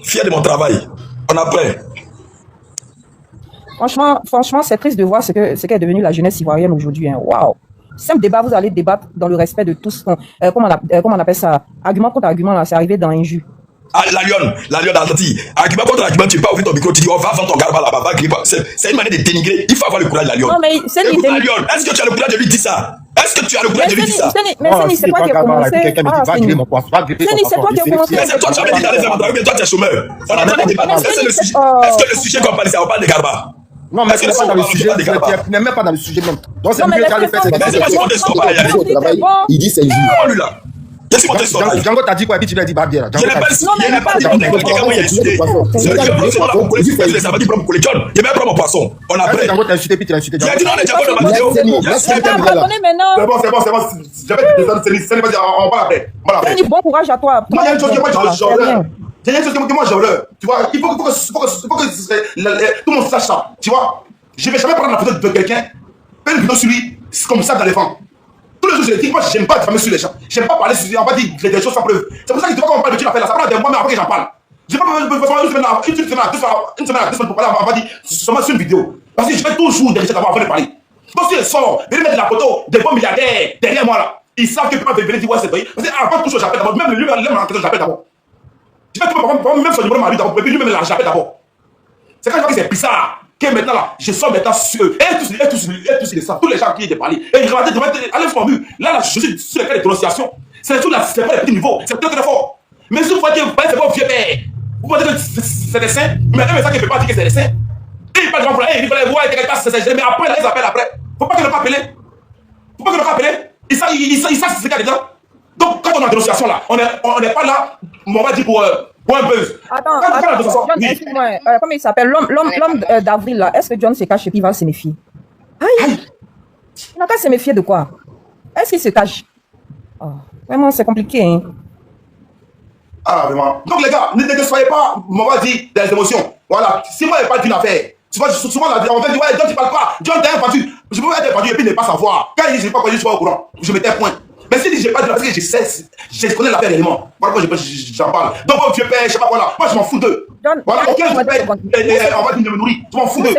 Fier de mon travail. On a prêt. Franchement, c'est triste de voir ce qu'est devenue la jeunesse ivoirienne aujourd'hui. Hein. Waouh! Simple débat, vous allez débattre dans le respect de tous. Comment on appelle ça? Argument contre argument, là, c'est arrivé dans un jus. Ah, la lionne d'Atlantique. Argument contre argument, tu n'as pas ouvert ton micro, tu dis, on va vendre ton garba là-bas, c'est une manière de dénigrer. Il faut avoir le courage de la lionne. Non, mais c'est écoute, la lionne, est-ce que tu as le courage de lui dire ça? Est-ce que tu as le courage de lui dire ça? Mais c'est toi qui as commencé. C'est toi qui as commencé. Mais c'est toi qui avais dit d'aller faire mon travail, mais toi tu es chômeur. On a pas de débat. Est-ce que le sujet qu'on parle ici, on parle de garba? Non, mais c'est pas dans le sujet. Tu n'es même pas dans le sujet même. Donc c'est mieux d'aller faire cette il dit c'est lui là. Django t'a dit quoi et puis tu lui as dit bien. Je n'ai pas dit je vais prendre mon poisson. On a prêt. Django t'a insulté puis tu l'as insulté. Il a dit non, les Django de ma vidéo. C'est bon. J'avais des c'est on va l'appeler. Bon courage à toi. Moi, il y a une chose que moi j'ai l'heure. Tu vois, il faut que tout le monde sache ça. Tu vois, je ne vais jamais prendre la photo de quelqu'un, faire une vidéo sur lui, comme ça dans les femmes. Tous les jours, je le dis, moi, j'aime pas diffamer sur les gens. J'aime pas parler sur, on va dire des choses sans preuve. C'est pour ça que tu vois quand on parle de tu l'affaire là, ça prend des mois, mais après que j'en parle. J'ai pas besoin une semaine, 2 semaines pour parler, on va dire, seulement sur une vidéo. Parce que je fais toujours des recherches avant de parler. Donc si je sors, venez mettre la photo des bons milliardaires derrière moi là. Ils savent que je peux pas venir dire ouais c'est vrai. Parce que avant toute chose, j'appelle d'abord. Même lui-même j'appelle d'abord. Je vais même son numéro à lui d'abord. Et puis lui-même j'appelle d'abord. C'est quand je vois que c'est bizarre. Que maintenant là, je sors maintenant sur eux. Et tous ils savent. Tous les gens qui étaient parlé. Et regardez, allez sur mon mur. Là, je suis sur les cas de dénonciation. C'est tout là, c'est pas les petits niveaux. C'est très très fort. Mais si vous voyez que vous parlez, c'est pas vieux père. Vous pensez que c'est des saints. Mais un message qui ne peut pas dire que c'est des saints. Et il parle de gens pour là. Il dit ouais, mais après, là, ils appellent après. Faut pas que le pas appeler. Faut pas que le pas appeler. Ils savent c'est ce qu'il y a dedans. Donc, quand on a une dénonciation là, on n'est pas là, on va dire pour un buzz. Attends, John, excuse-moi, comment il s'appelle? L'homme d'avril là, est-ce que John se cache et puis il va se méfier? Aïe! Il n'a qu'à se méfier de quoi? Est-ce qu'il se cache? Oh, vraiment, c'est compliqué, hein? Ah, vraiment. Donc, les gars, ne soyez pas, on va dire, des émotions. Voilà. Si moi, je parle d'une affaire, souvent, on va dire, ouais, John, tu parles pas. John, t'es infantu. Je peux pas être infantu et puis ne pas savoir. Quand il dit, je ne sais pas quoi, je suis pas au courant. Je mettais un point. Mais si je n'ai pas dit parce que je connais l'affaire réellement. Voilà pourquoi j'en parle. Donc, oh, vieux père, je sais pas quoi là. Moi, je m'en fous d'eux. Voilà, auquel je paye, on va dire, de me nourrir. Je m'en fous d'eux.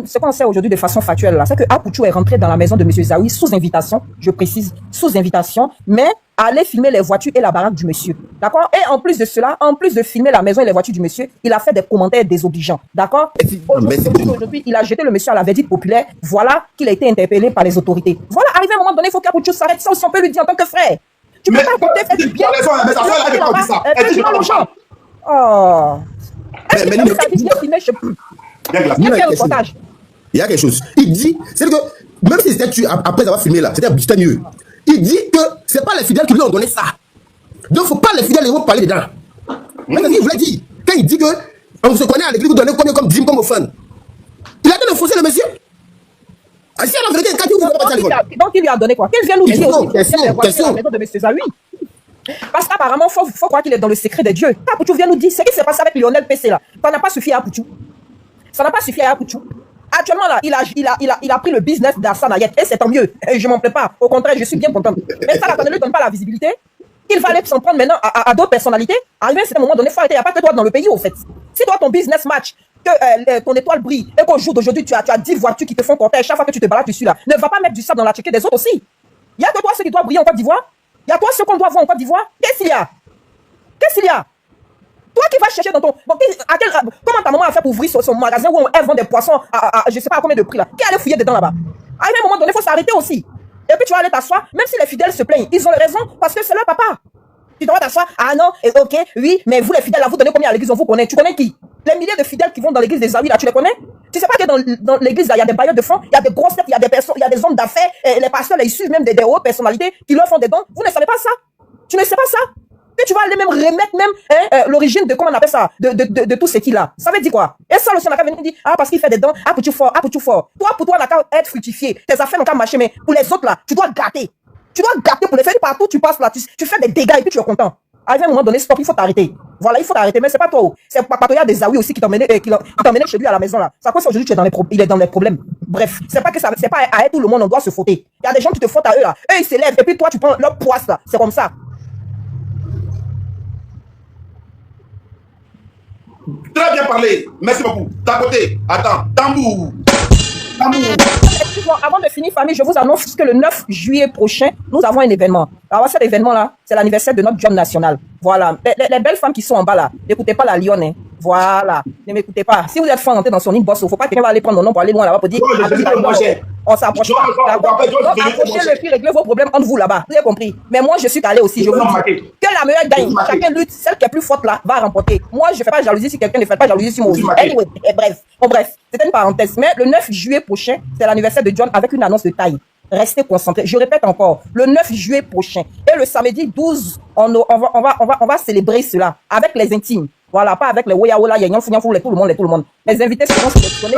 Ce qu'on sait aujourd'hui de façon factuelle là, c'est que Apouchou est rentré dans la maison de M. Zawi sous invitation, je précise, sous invitation, mais aller filmer les voitures et la baraque du monsieur. D'accord? Et en plus de cela, en plus de filmer la maison et les voitures du monsieur, il a fait des commentaires désobligeants. D'accord? Aujourd'hui, il a jeté le monsieur à la verdict populaire. Voilà qu'il a été interpellé par les autorités. Voilà, arrivé à un moment donné, il faut qu'Apouchou s'arrête. Ça aussi, on peut lui dire en tant que frère. Tu peux pas compter, faire du bien. Mais ça fait là, elle pas dit ça. Elle dit, je pas gens. Oh. Mais il y a quelque chose. Il dit, c'est que même si c'était tué après avoir filmé là, c'était mieux. Il dit que c'est pas les fidèles qui lui ont donné ça. Donc faut pas les fidèles qui vont parler dedans. Mais il voulait dire, quand il dit que on se connaît à l'église, vous donnez combien comme dîme comme offrande. Il a donné fausser le monsieur. Ah, si la vérité, quand donc il lui a donné quoi? Qu'il vienne nous dire aussi question. La maison de M. Zawi. Parce qu'apparemment, il faut croire qu'il est dans le secret de Dieu. Apouchou vient nous dire ce qui s'est passé avec Lionel PC là. Ça n'a pas suffi à Apouchou. Ça n'a pas suffi à Apouchou. Actuellement là, il a pris le business d'Arsène Ayet et c'est tant mieux. Et je m'en plais pas. Au contraire, je suis bien content. Mais ça, là, ça ne lui donne pas la visibilité. Il va aller s'en prendre maintenant à d'autres personnalités. Arrivé à un moment donné, il faut arrêter. Il n'y a pas que toi dans le pays, au fait. Si toi, ton business match, que ton étoile brille et qu'au jour d'aujourd'hui, tu as 10 voitures qui te font cortège chaque fois que tu te balades dessus là, ne va pas mettre du sable dans la checker des autres aussi. Il n'y a que toi ceux qui doivent briller en Côte d'Ivoire. Il y a toi ceux qu'on doit voir en Côte d'Ivoire. Qu'est-ce qu'il y a? Qu'est-ce qu'il y a? Toi qui vas chercher dans ton... Bon, comment ta maman a fait pour ouvrir son magasin où elle vend des poissons à je ne sais pas à combien de prix là? Qui allait fouiller dedans là-bas? À un moment donné, il faut s'arrêter aussi. Et puis tu vas aller t'asseoir, même si les fidèles se plaignent, ils ont raison parce que c'est leur papa. Tu dois t'asseoir, ah non, ok, oui, mais vous les fidèles là, vous donnez combien à l'église? On vous connaît. Tu connais qui? Les milliers de fidèles qui vont dans l'église des Zawi là, tu les connais? Tu sais pas que dans l'église là, il y a des bailleurs de fonds, il y a des grosses têtes, il y a des personnes, il y a des hommes d'affaires, les pasteurs là, ils suivent même des hautes personnalités qui leur font des dons. Vous ne savez pas ça? Tu ne sais pas ça? Et tu vas aller même remettre même l'origine de, comment on appelle ça, de tout ce qu'il a. Ça veut dire quoi? Et ça, le Sénat vient nous dire, ah, parce qu'il fait des dons, ah, Apouchou fort, Apouchou fort. Toi, pour toi, on a qu'à être fructifié. Tes affaires n'ont qu'à marcher, mais pour les autres là, tu dois gâter. Tu dois gâter pour les faire partout, tu passes là, tu fais des dégâts et puis tu es content. Arrivé à un moment donné, stop, il faut t'arrêter. Voilà, il faut t'arrêter, mais c'est pas toi. C'est Papatoya des Zawi aussi qui t'emmenait chez lui à la maison là. Ça cause aujourd'hui tu es il est dans les problèmes. Bref, c'est pas à tout le monde on doit se frotter. Il y a des gens qui te frottent à eux là. Eux ils s'élèvent et puis toi tu prends leur poisse là. C'est comme ça. Très bien parlé. Merci beaucoup. D'à côté. Attends. Tambour. Avant de finir, famille, je vous annonce que le 9 juillet prochain, nous avons un événement. Alors, cet événement-là, c'est l'anniversaire de notre John national. Voilà. Les belles femmes qui sont en bas là, n'écoutez pas la lionne. Hein. Voilà. Ne m'écoutez pas. Si vous êtes fan, entrez dans son inbox. Il ne faut pas que quelqu'un va aller prendre mon nom pour aller loin là-bas pour dire. On s'approche pas. Approchez le puis réglez vos problèmes entre vous là-bas. Vous avez compris. Mais moi, je suis calé aussi. Je vous dis que la meilleure gagne. Chacun lutte. Celle qui est plus forte là va remporter. Moi, je ne fais pas jalousie si quelqu'un ne fait pas jalousie sur moi aussi. Anyway, bref. C'était une parenthèse. Mais le 9 juillet prochain, c'est l'anniversaire de John avec une annonce de taille. Restez concentrés. Je répète encore, le 9 juillet prochain et le samedi 12, on va célébrer cela avec les intimes. Voilà, pas avec les Woyawola, tout le monde. Les invités seront sélectionnés.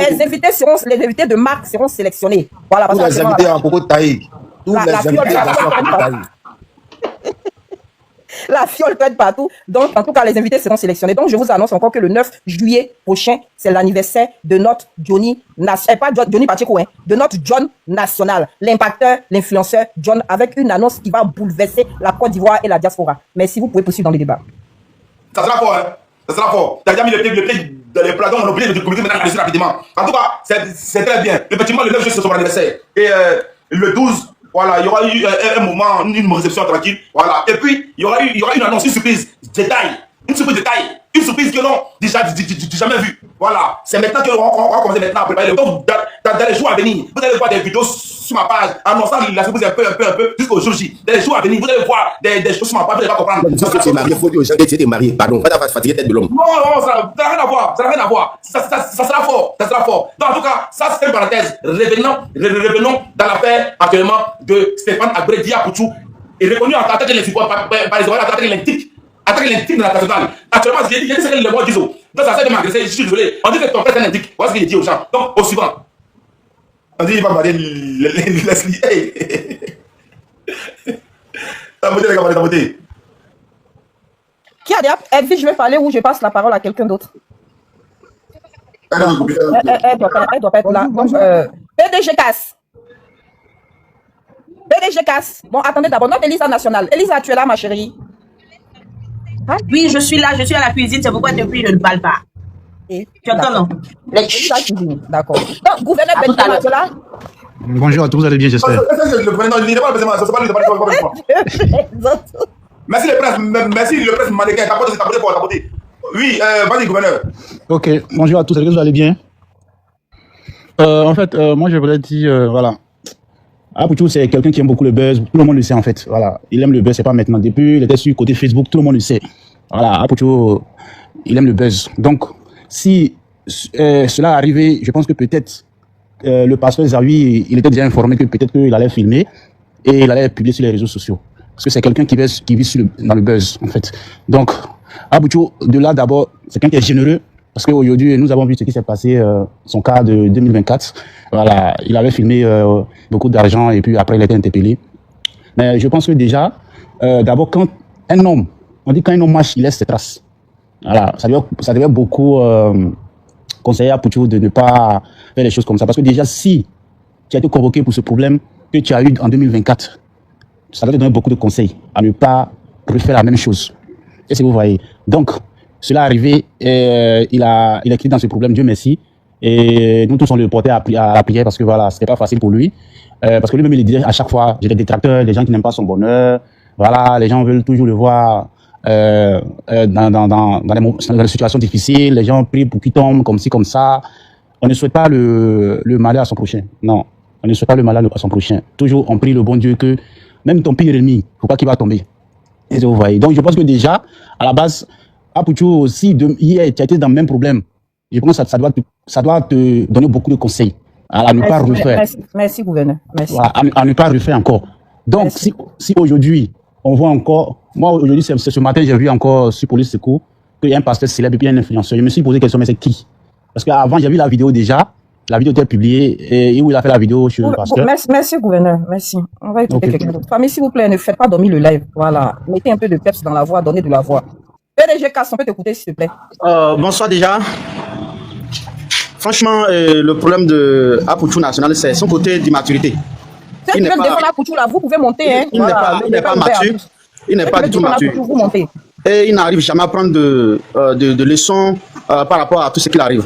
Les invités de marque seront sélectionnés. Voilà, parce que les invités en Coco Taï. La fiole peut être partout. Donc, en tout cas, les invités seront sélectionnés. Donc, je vous annonce encore que le 9 juillet prochain, c'est l'anniversaire de notre Johnny National. Pas Johnny Pacheco, de notre John national. L'impacteur, l'influenceur John, avec une annonce qui va bouleverser la Côte d'Ivoire et la diaspora. Mais si vous pouvez poursuivre dans le débat. Ça sera fort, hein. Ça sera fort. T'as déjà mis le pied dans les plats. Donc, on a oublié de communiquer maintenant là-dessus rapidement. En tout cas, c'est très bien. Effectivement, le 9 juillet, c'est son anniversaire. Et le 12, voilà, il y aura eu un moment, une réception tranquille. Voilà. Et puis, il y aura une annonce, une surprise de taille. Une surprise de taille. Une surprise que l'on déjà jamais vue. Voilà. C'est maintenant qu'on va commencer maintenant à préparer. Donc, dans les jours à venir, vous allez voir des vidéos sur ma page annonçant la surprise un peu, jusqu'au jour J. Dans les jours à venir, vous allez voir des choses sur ma page, vous allez pas comprendre. Tu es marié, il faut dire aux gens que tu es marié. Pardon, va t'avoir fatigué tête de l'homme. Non, ça n'a rien à voir. Ça n'a rien à voir. Ça sera fort. Ça sera fort. Donc, en tout cas, ça, c'est une parenthèse. Revenons dans l'affaire actuellement de Stéphane Agbredji Apoutou, est reconnu en tant que par les oreilles, en tant que l'indique de la nationale. Actuellement, j'ai dit ce que les mots disent. Donc, ça sert de m'agresser. Je suis désolé. On dit que ton frère est un indique. Voilà ce qu'il dit aux gens. Donc, au suivant. On dit il va marier Leslie. Hey. T'as voté, les gars, t'as voté. Qui a dit, Edwige, je vais parler ou je passe la parole à quelqu'un d'autre? Elle doit pas être là. Donc, PDG Casse. PDG Casse. Bon, attendez d'abord. Notre Elisa nationale. Elisa, tu es là, ma chérie? Hein? Oui, je suis là. Je suis à la cuisine. C'est pourquoi depuis, je ne parle pas. Et, tu entends, non? Elisa cuisine. D'accord. Donc, gouverneur Benjamin, tu es là? Bonjour à tous, vous allez bien, j'espère. Le gouverneur, il n'est pas le président. C'est pas lui, Merci le prince mannequin. T'as voté. Oui, vas-y, gouverneur. Ok, bonjour à tous, est-ce que vous allez bien? En fait, moi je voulais dire, voilà. Apoutou, c'est quelqu'un qui aime beaucoup le buzz, tout le monde le sait en fait. Voilà, il aime le buzz, c'est pas maintenant. Depuis, il était sur côté Facebook, tout le monde le sait. Voilà, Apoutou, il aime le buzz. Donc, si cela arrivait, je pense que peut-être le pasteur Zawi, il était déjà informé que peut-être qu'il allait filmer et il allait publier sur les réseaux sociaux. Parce que c'est quelqu'un qui vit dans le buzz, en fait. Donc, Apoutou, de là, d'abord, c'est quelqu'un qui est généreux. Parce qu'aujourd'hui, nous avons vu ce qui s'est passé, son cas de 2024. Voilà, il avait filmé beaucoup d'argent et puis après, il a été interpellé. Mais je pense que déjà, d'abord, quand un homme, on dit quand un homme marche, il laisse ses traces. Voilà, ça devait beaucoup conseiller à Apoutou de ne pas faire les choses comme ça. Parce que déjà, si tu as été convoqué pour ce problème que tu as eu en 2024, ça doit te donner beaucoup de conseils à ne pas refaire la même chose. Et si vous voyez. Donc, cela est arrivé, il a quitté dans ce problème, Dieu merci. Et nous tous, on le portait à la prière parce que voilà, c'était pas facile pour lui. Parce que lui-même, il disait à chaque fois, j'ai des détracteurs, des gens qui n'aiment pas son bonheur. Voilà, les gens veulent toujours le voir dans les situations difficiles. Les gens prient pour qu'il tombe comme ci, comme ça. On ne souhaite pas le malheur à son prochain. Non, on ne souhaite pas le malheur à son prochain. Toujours, on prie le bon Dieu que même ton pire ennemi, il ne faut pas qu'il va tomber. Et vous voyez. Donc, je pense que déjà, à la base, Apoutou aussi, hier, tu as été dans le même problème. Je pense que ça doit te donner beaucoup de conseils à ne pas refaire. Merci, gouverneur. Merci. Voilà, à ne pas refaire encore. Donc, si aujourd'hui, on voit encore... Moi, aujourd'hui, c'est ce matin, j'ai vu encore sur Police Secours qu'il y a un pasteur célèbre et puis un influenceur. Je me suis posé la question, mais c'est qui? Parce qu'avant, j'ai vu la vidéo déjà. La vidéo était publiée et où il a fait la vidéo sur le pasteur. Merci, gouverneur. Merci. On va écouter quelqu'un d'autre. Famille, s'il vous plaît, ne faites pas dormir le live. Voilà. Mettez un peu de peps dans la voix, donnez de la voix. PDG Casse, on peut t'écouter, s'il te plaît. Bonsoir déjà. Franchement, le problème de Apoutou National, c'est son côté d'immaturité. Si vous défendre Apoutou, là, vous pouvez monter. Hein. Il n'est pas mature. Il n'est pas du tout mature. Et il n'arrive jamais à prendre de leçons par rapport à tout ce qu'il arrive.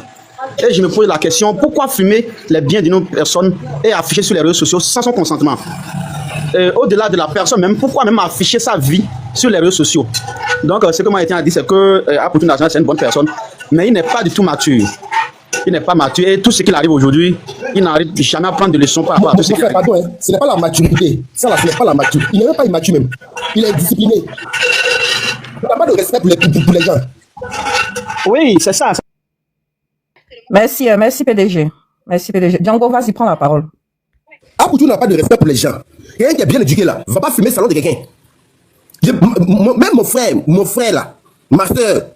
Et je me pose la question, pourquoi fumer les biens d'une autre personne et afficher sur les réseaux sociaux sans son consentement? Au-delà de la personne même, pourquoi même afficher sa vie sur les réseaux sociaux? Donc, ce que moi Etienne a dit, c'est que Apoutou National, c'est une bonne personne, mais il n'est pas du tout mature. Il n'est pas mature et tout ce qu'il arrive aujourd'hui, il n'arrive jamais à prendre de leçons par rapport à tout ce qu'il arrive. Pardon, hein, ce n'est pas la maturité. Ça, là, ce n'est pas la maturité. Il n'est même pas immature même. Il est discipliné. Il n'a pas de respect pour les gens. Oui, c'est ça. Merci PDG. Merci PDG. Django, vas-y, prends la parole. Apoutou n'a pas de respect pour les gens. Quelqu'un qui est bien éduqué là, va pas fumer le salon de quelqu'un. Même mon frère là, ma soeur,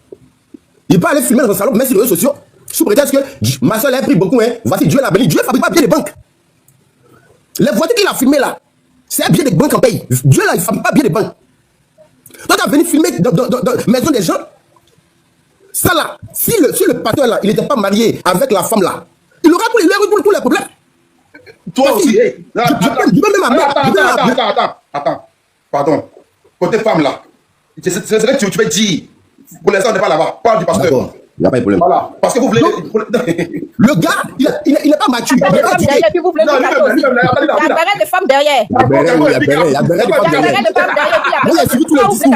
il peut aller fumer dans son salon, même sur les réseaux sociaux, sous prétexte que ma soeur l'a pris beaucoup, hein. Voici, Dieu l'a béni. Dieu ne fabrique pas bien les banques. Les voitures qu'il a fumées là, c'est bien des banques en paye. Dieu là, il ne fabrique pas bien les banques. Toi, tu as venu filmer dans la maison des gens. Ça là, si le pasteur là, il n'était pas marié avec la femme là, il aura tous les problèmes. Toi aussi, attends, pardon. Côté femme là, c'est vrai que tu veux dire, pour l'instant on n'est pas là-bas, parle du pasteur. Il n'y a pas de problème. Voilà. Parce que vous voulez. Le gars, il n'est pas mature. Il y a des femmes derrière, puis vous voulez tout gâter aussi. Il y a barrette de femmes derrière. Il y a barrette de femmes derrière. De femmes derrière, puis Moi, j'ai suivi tous les discours.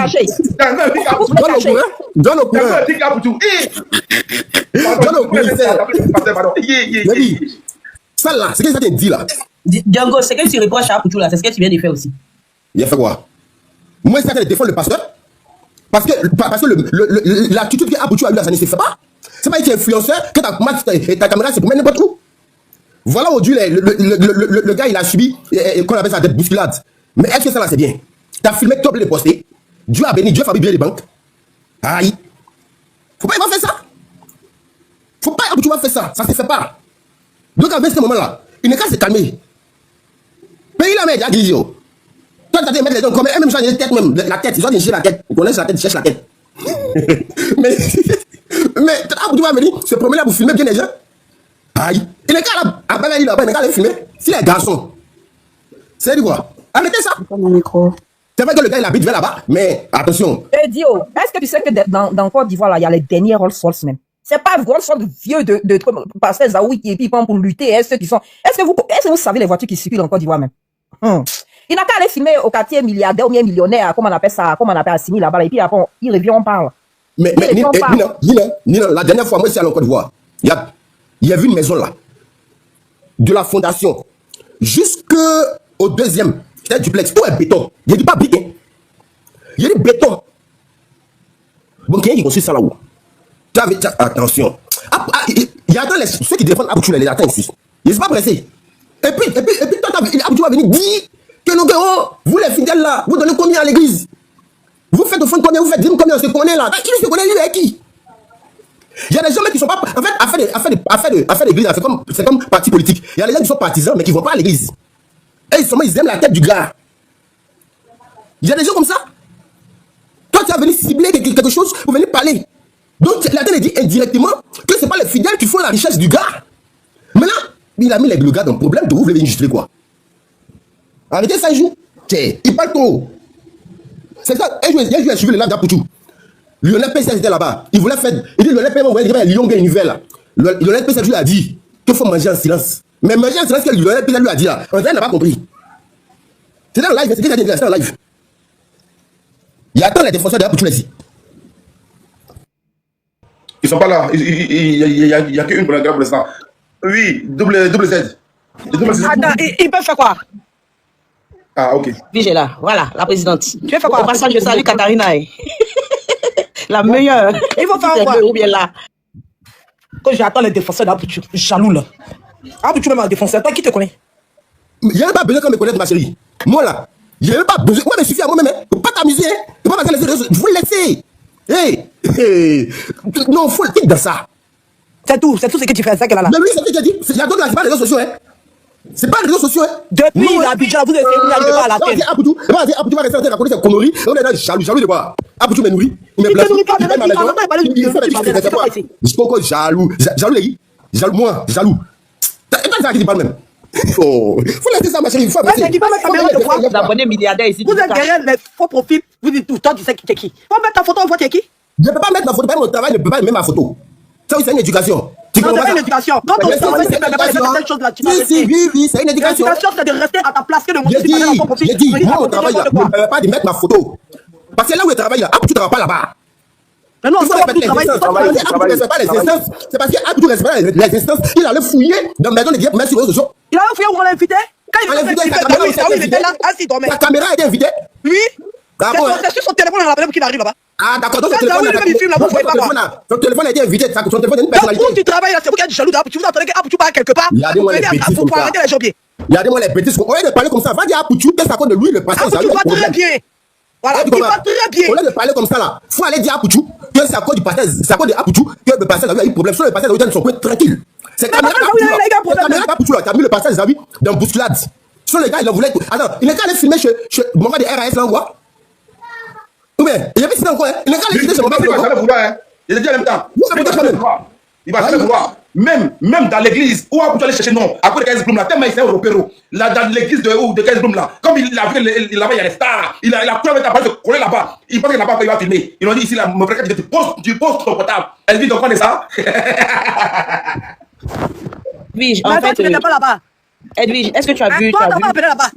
Donne au courant. Ça là, c'est ce que ça te dit là. Django, c'est que tu reproches à Apoutou là, c'est ce que tu viens de faire aussi. Il a fait quoi? Moi, c'est ça de défendre le pasteur. Parce que l'attitude qu'Apoutou a eu là, ça ne se fait pas. C'est pas être influenceur que ta caméra se promène n'importe où. Voilà aujourd'hui, le gars, il a subi, qu'on appelle ça, des bousculades. Mais est-ce que ça là, c'est bien? T'as filmé, top les posté. Dieu a béni, Dieu a fabriqué les banques. Aïe. Faut pas il va faire ça. Faut pas Apoutou va faire ça. Ça se fait pas. Donc, avec ce moment-là, il n'est qu'à se calmer. Pays la merde, il y a dit, yo. Toi, tu as dit, mettre les gens comme même changer de tête, même. La tête, ils ont cherché la tête. Ils connaissent la tête, ils cherchent la tête. mais Apoutou va venir se promener là pour filmer bien les gens. Aïe. Il n'est qu'à là-bas, il n'est qu'à les filmer. Si les garçons, c'est du quoi? Arrêtez ça. C'est vrai que le gars, il habite vers là-bas, mais attention. Dio, est-ce que tu sais que dans Côte d'Ivoire, là, il y a les derniers Rolls-Royce même? C'est pas Rolls-Royce vieux de pasteur Zaoui qui est pour lutter. Est-ce que vous savez les voitures qui circulent en Côte d'Ivoire même? Il n'a qu'à aller filmer au quartier milliardaire ou bien millionnaire, comme on appelle ça, comme on appelle Assini là-bas, et puis après, il revient, on parle. Mais Nina, la dernière fois, moi, c'est à la Côte d'Ivoire. Il y a vu une maison là, de la fondation, jusqu'au deuxième, c'était duplex, tout est béton. Il n'y a pas brique, hein. Il y a du béton. Bon, qui construit ça là-haut? Attention. Il y a ceux qui défendent Apoutou, les attendent ici. Ils ne sont pas pressés. Et puis toi, Apoutou va venir dire que nous, vous les fidèles là, vous donnez combien à l'église? Vous faites au fond combien? Vous faites dire combien on se connaît là? Qui se connaît lui avec qui? Il y a des gens qui ne sont pas. En fait, affaire d'église, c'est comme parti politique. Il y a des gens qui sont partisans mais qui ne vont pas à l'église. Et ils aiment la tête du gars. Il y a des gens comme ça. Toi, tu vas venir cibler quelque chose pour venir parler. Donc, la tête dit indirectement que ce n'est pas les fidèles qui font la richesse du gars. Maintenant, il a mis le gars dans le problème de vous voulez venir justifier quoi? Arrêtez ça, joue. Il parle trop. C'est ça. Et je vais suivre le live d'Apoutou. Lionel Pessel était là-bas. Il voulait faire. Il dit Lionel Pessel, il dit Lyon gagne une nouvelle. Lionel Pessel lui a dit qu'il faut manger en silence. Mais manger en silence, que Lionel Pessel lui a dit là. André n'a pas compris. C'était en live, c'était en live. Il attend les défenseurs d'Apoutou ici. Ils sont pas là. Il y a qu'une pour l'instant. Oui, double Z. Attends, ils peuvent faire quoi? Ah, ok. Vigela, voilà, la présidente. Tu veux faire quoi? Au passage, je salue Katharina. La meilleure. Il faut faire quoi? Ou bien là. Quand j'attends les défenseurs d'Apoutou, jaloux là. Apoutou même un défenseur, toi qui te connais? Il n'y a pas besoin de me connaître, ma chérie. Moi là, il n'y a pas besoin. Moi, je suffit à moi-même. Il ne faut pas t'amuser. Il ne faut pas laisser les autres. Je vous laisser. Non, il faut le titre dans ça. C'est tout ce que tu fais, c'est ça qu'elle a là. Mais oui, c'est ce que tu as dit. Il y a d'autres là, c'est pas les réseaux sociaux, hein. C'est pas les réseaux sociaux, hein. Depuis l'Abidjan, vous essayez de n'arriver pas à la tête. Apoutou va rester en train de raconter ses conneries. On est là, jaloux de quoi? Apoutou me nourrit. Il me blesse. Il fait des choses. Je suis encore jaloux. Jaloux, moi, jaloux. Et pas ça qui parle même. Faut laisser ça, ma chérie. Vous êtes abonné milliardaire ici. Vous êtes derrière les faux profils. Vous dites tout. Toi, tu sais qui t'es qui. Faut mettre ta photo, on voit t'es qui. Je ne peux pas mettre ma photo. Mon travail ne peut pas mettre ma photo. Ça, oui, c'est une éducation. Non, c'est une éducation. Non, c'est une éducation. L'éducation, c'est de rester à ta place que de montrer ton profil. J'ai dit, moi, mon travail, ne peut pas de mettre ma photo. Parce que là où je travaille, là, tu ne travailles pas là-bas. Mais non, c'est pas tout travail. C'est parce que Apoutou ne respecte pas les instances. Il allait fouiller dans la maison de Dieu pour mettre sur les réseaux sociaux. Il a fouillé où on l'a invité? Quand il a invité là, il dormait. La caméra a été invitée? Oui. C'est sur son téléphone, on a appelé pour qu'il arrive là-bas. Ah, d'accord. Donc, ton téléphone a été invité. Son téléphone est une personnalité. Donc, tu travailles là, c'est pourquoi tu es jaloux d'Apoutou. Vous attendez qu'Apoutou parle quelque part. Regardez-moi les bêtises comme ça. Regardez-moi les bêtises. Au lieu de parler comme ça, va dire Apoutou, qu'est-ce qu'on de lui, le passé. Apoutou va très bien. Voilà, il va très bien. Au lieu de parler comme ça là, faut aller dire à Apoutou que c'est à cause du passé, c'est à cause de Apoutou que le passé a eu un problème. Sur le passé, il a eu son coin tranquille. C'est caméra Apoutou là, qui a mis le passé dans bousculade. Sur les gars, ils en voulaient. Attends, il n'est qu'à aller filmer chez mon gars de RAS là, on voit. Ou bien, il y a pas encore, il n'est qu'à aller filmer chez mon gars de RAS. Il a dit en même temps. Il va jamais vouloir. Même dans l'église, où tu allais chercher, non, à côté de 15 Bloom là, tellement il s'est européen. Là, dans l'église de 15 Bloom là, comme il a vu là-bas, il y a les stars, il a cru avec ta parole de coller là-bas. Il pense qu'il n'a pas il va filmer. Ils ont dit ici, là, mon frère, tu poses ton portable. Elle dit, donc, on est ça. Edwige, Mais en attends, fait, tu n'étais pas là-bas. Edwige, est-ce que tu as vu? Toi, t'as pas appelé là-bas.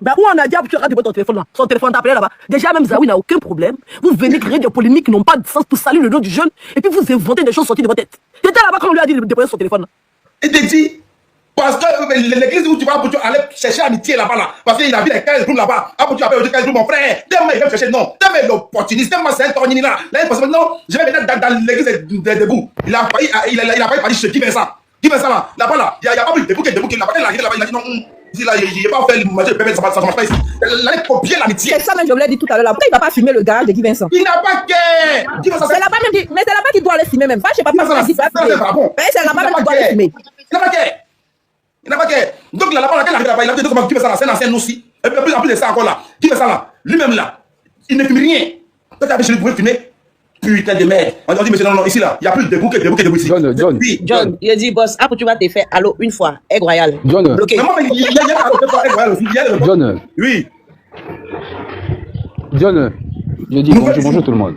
Ben, où on a dit, tu regardes ton téléphone là. Son téléphone t'a appelé là-bas. Déjà, même Zawi n'a aucun problème. Vous venez créer des polémiques qui n'ont pas de sens pour saluer le nom du jeune. Et puis vous inventez des choses sorties de votre tête. Tu étais là-bas quand on lui a dit de déposer son téléphone là. Il te dit, parce que l'église où tu vas, tu aller chercher amitié là-bas là. Parce qu'il a vu les 15 jours là-bas. Après, tu appelles 15 jours, mon frère. Demain, il va me chercher. Non, demain, l'opportuniste. Demain, c'est un tornini là. Là, il pense non, je vais venir dans l'église des debout. Il a failli parler chez qui Vincent. Qui Vincent là? Là-bas là. Il n'y a pas eu de debout, là-bas. Il a dit non. Il n'a pas fait le bébé, ça ne marche pas ici. Il a copié l'amitié. C'est ça même, je vous l'ai dit tout à l'heure. Pourquoi il ne va pas filmer le garage de Guy Vincent? Il n'a pas qu'à. C'est là-bas même, mais c'est là-bas qu'il doit aller filmer même. Je ne sais pas pourquoi il va filmer. Mais c'est là-bas même qu'il doit aller filmer. Il n'a pas qu'à. Il n'a pas qu'à. Donc là-bas, là, il a dit comment Guy Vincent là, c'est un ancien aussi. Et puis en plus de ça encore là, Guy Vincent là, lui-même là, il ne filme rien. Toi, tu as dit, je pouvais filmer. Putain de merde. On dit, mais non, ici là, il n'y a plus de bouquet ici. John, il a dit, boss, après tu vas te faire allô une fois, Egg Royal. John. Bloqué. Mais moi, il y a Egg Royal aussi. John. Oui. John, je dis bonjour tout le monde.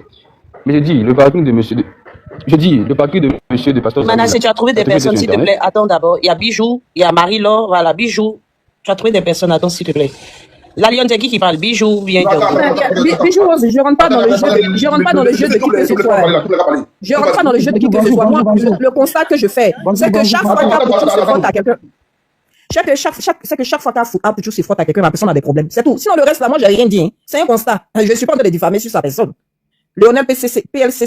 Mais je dis, le parking de monsieur. Le parking de monsieur de Pasteur. Manasseh, tu as trouvé des personnes, s'il te plaît. Attends d'abord. Il y a Bijou, il y a Marie-Laure, voilà, Bijou. Tu as trouvé des personnes, attends, s'il te plaît. La Lyon, c'est qui parle? Bijou, bien. Bijou, je rentre pas dans le jeu. Je rentre pas dans le jeu de qui que ce soit. Je rentre pas dans le jeu de qui que ce soit. Moi, le constat que je fais, c'est que chaque fois qu'Apouchou se frotte à quelqu'un, c'est que chaque fois qu'Apouchou se frotte à quelqu'un, la personne a des problèmes. C'est tout. Sinon, le reste, là, moi, j'ai rien dit. C'est un constat. Je suis pas en train de diffamer sur sa personne. Léonel PLCC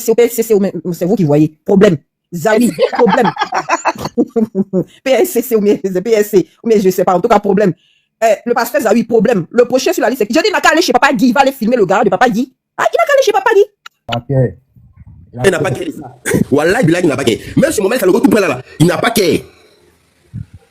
ou PLCC, c'est vous qui voyez. Problème. Zawi, problème. PLCC ou PSC, mais je sais pas. En tout cas, problème. Le pasteur Zawi, problème. Le prochain sur la liste, je dis, il n'a qu'à aller chez Papa Guy, il va aller filmer le garage de Papa Guy. Ah, il n'a qu'à aller chez Papa Guy. Il n'a pas qu'à. Wallah, il n'a pas qu'à. Même si mon mec, tout près là, il n'a pas qu'à.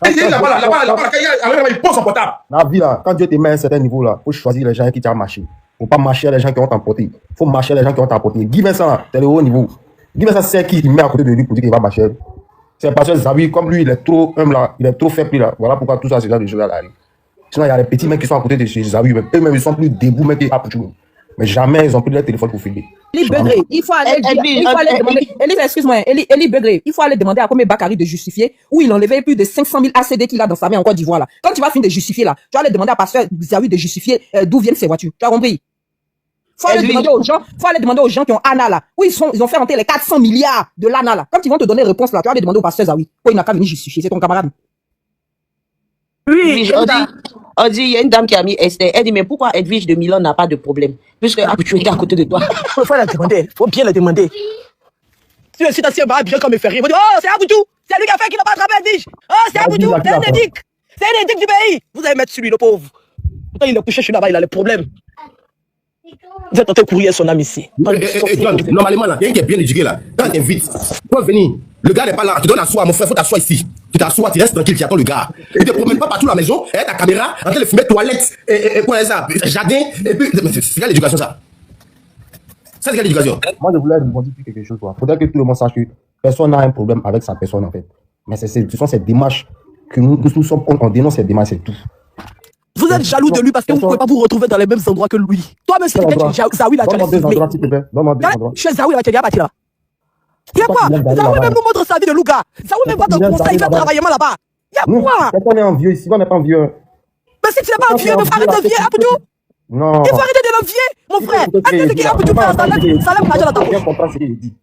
Il pose son portable. La vie là, quand Dieu te met à un certain niveau là, il faut choisir les gens qui t'ont marché. Il ne faut pas marcher les gens qui ont t'emporté. Il faut marcher les gens qui ont t'emporté. Guy Vincent, c'est le haut niveau. Guy Vincent, c'est qui met à côté de lui pour dire qu'il va marcher. C'est parce que Zawi, comme lui, il est trop humble là, il est trop faible là. Voilà pourquoi tout ça, c'est là de jouer à la rue. Sinon, il y a les petits mecs qui sont à côté de chez Zawi, eux-mêmes, ils sont plus debout, même qu'ils Apouchou. Mais jamais ils ont pris leur téléphone pour filmer. Eli Begré, il faut aller demander. Eli, excuse-moi, Eli Begré, il faut aller demander à Komé Bakari de justifier où il enlevait plus de 500 000 ACD qu'il a dans sa main en Côte d'Ivoire là. Quand tu vas finir de justifier là, tu vas aller demander à Pasteur Zawi de justifier d'où viennent ces voitures. Tu as compris? Faut aller demander aux gens qui ont ANA là, où ils ont fait rentrer les 400 milliards de l'ANA là. Quand ils vont te donner réponse là, tu vas aller demander au Pasteur Zawi. Pourquoi il n'a qu'à venir justifier? C'est ton camarade. Oui, on dit, il y a une dame qui a mis Esther. Elle dit, mais pourquoi Edwige de Milan n'a pas de problème? Puisque tu étais à côté de toi. Il faut la demander. Il faut bien la demander. Si le site a bien comme il fait rire, il va dire, oh, c'est Apouchou. C'est lui qui a fait qu'il n'a pas attrapé Edwige. Oh, c'est Apouchou. C'est un édic. C'est un édic du pays. Vous allez mettre sur lui, le pauvre. Quand il est couché, je suis là-bas, il a les problèmes. Vous êtes en train de courir son âme ici. Normalement, là, il y a un qui est bien éduqué là. Quand tu invites, tu peux venir. Le gars n'est pas là. Tu donnes à soi, mon frère, faut t'asseoir ici. Tu t'assois, tu restes tranquille, tu attends le gars. Il ne te promène pas partout à la maison, et ta caméra, en train de filmer toilette, et quoi ça, jardin, et puis. C'est quelle éducation ça? C'est quelle éducation? Moi, je voulais vous dire quelque chose. Il faudrait que tout le monde sache que personne n'a un problème avec sa personne en fait. Mais ce sont ces démarches que nous sommes, on dénonce ces démarches, c'est tout. Vous êtes jaloux de lui parce que vous ne pouvez pas vous retrouver dans les mêmes endroits que lui. Toi-même, c'est quelqu'un qui est Zawi là, tu as filmé. Je suis Zawi là, tu es bâti là. Il y a quoi? Zawi même nous montre sa vie de louga. Zawi même va dans le conseil, il va travailler mal là-bas. Il y a quoi? On est un vieux ici, on n'est pas un vieux. Mais si tu n'es pas un vieux, il faut arrêter de vieux, Apouchou. Non. Il faut arrêter de vieux, mon frère. Arrêtez de dire Apouchou fait un salaire l'argent dans ta poche. Il faut bien comprendre ce qu'il dit.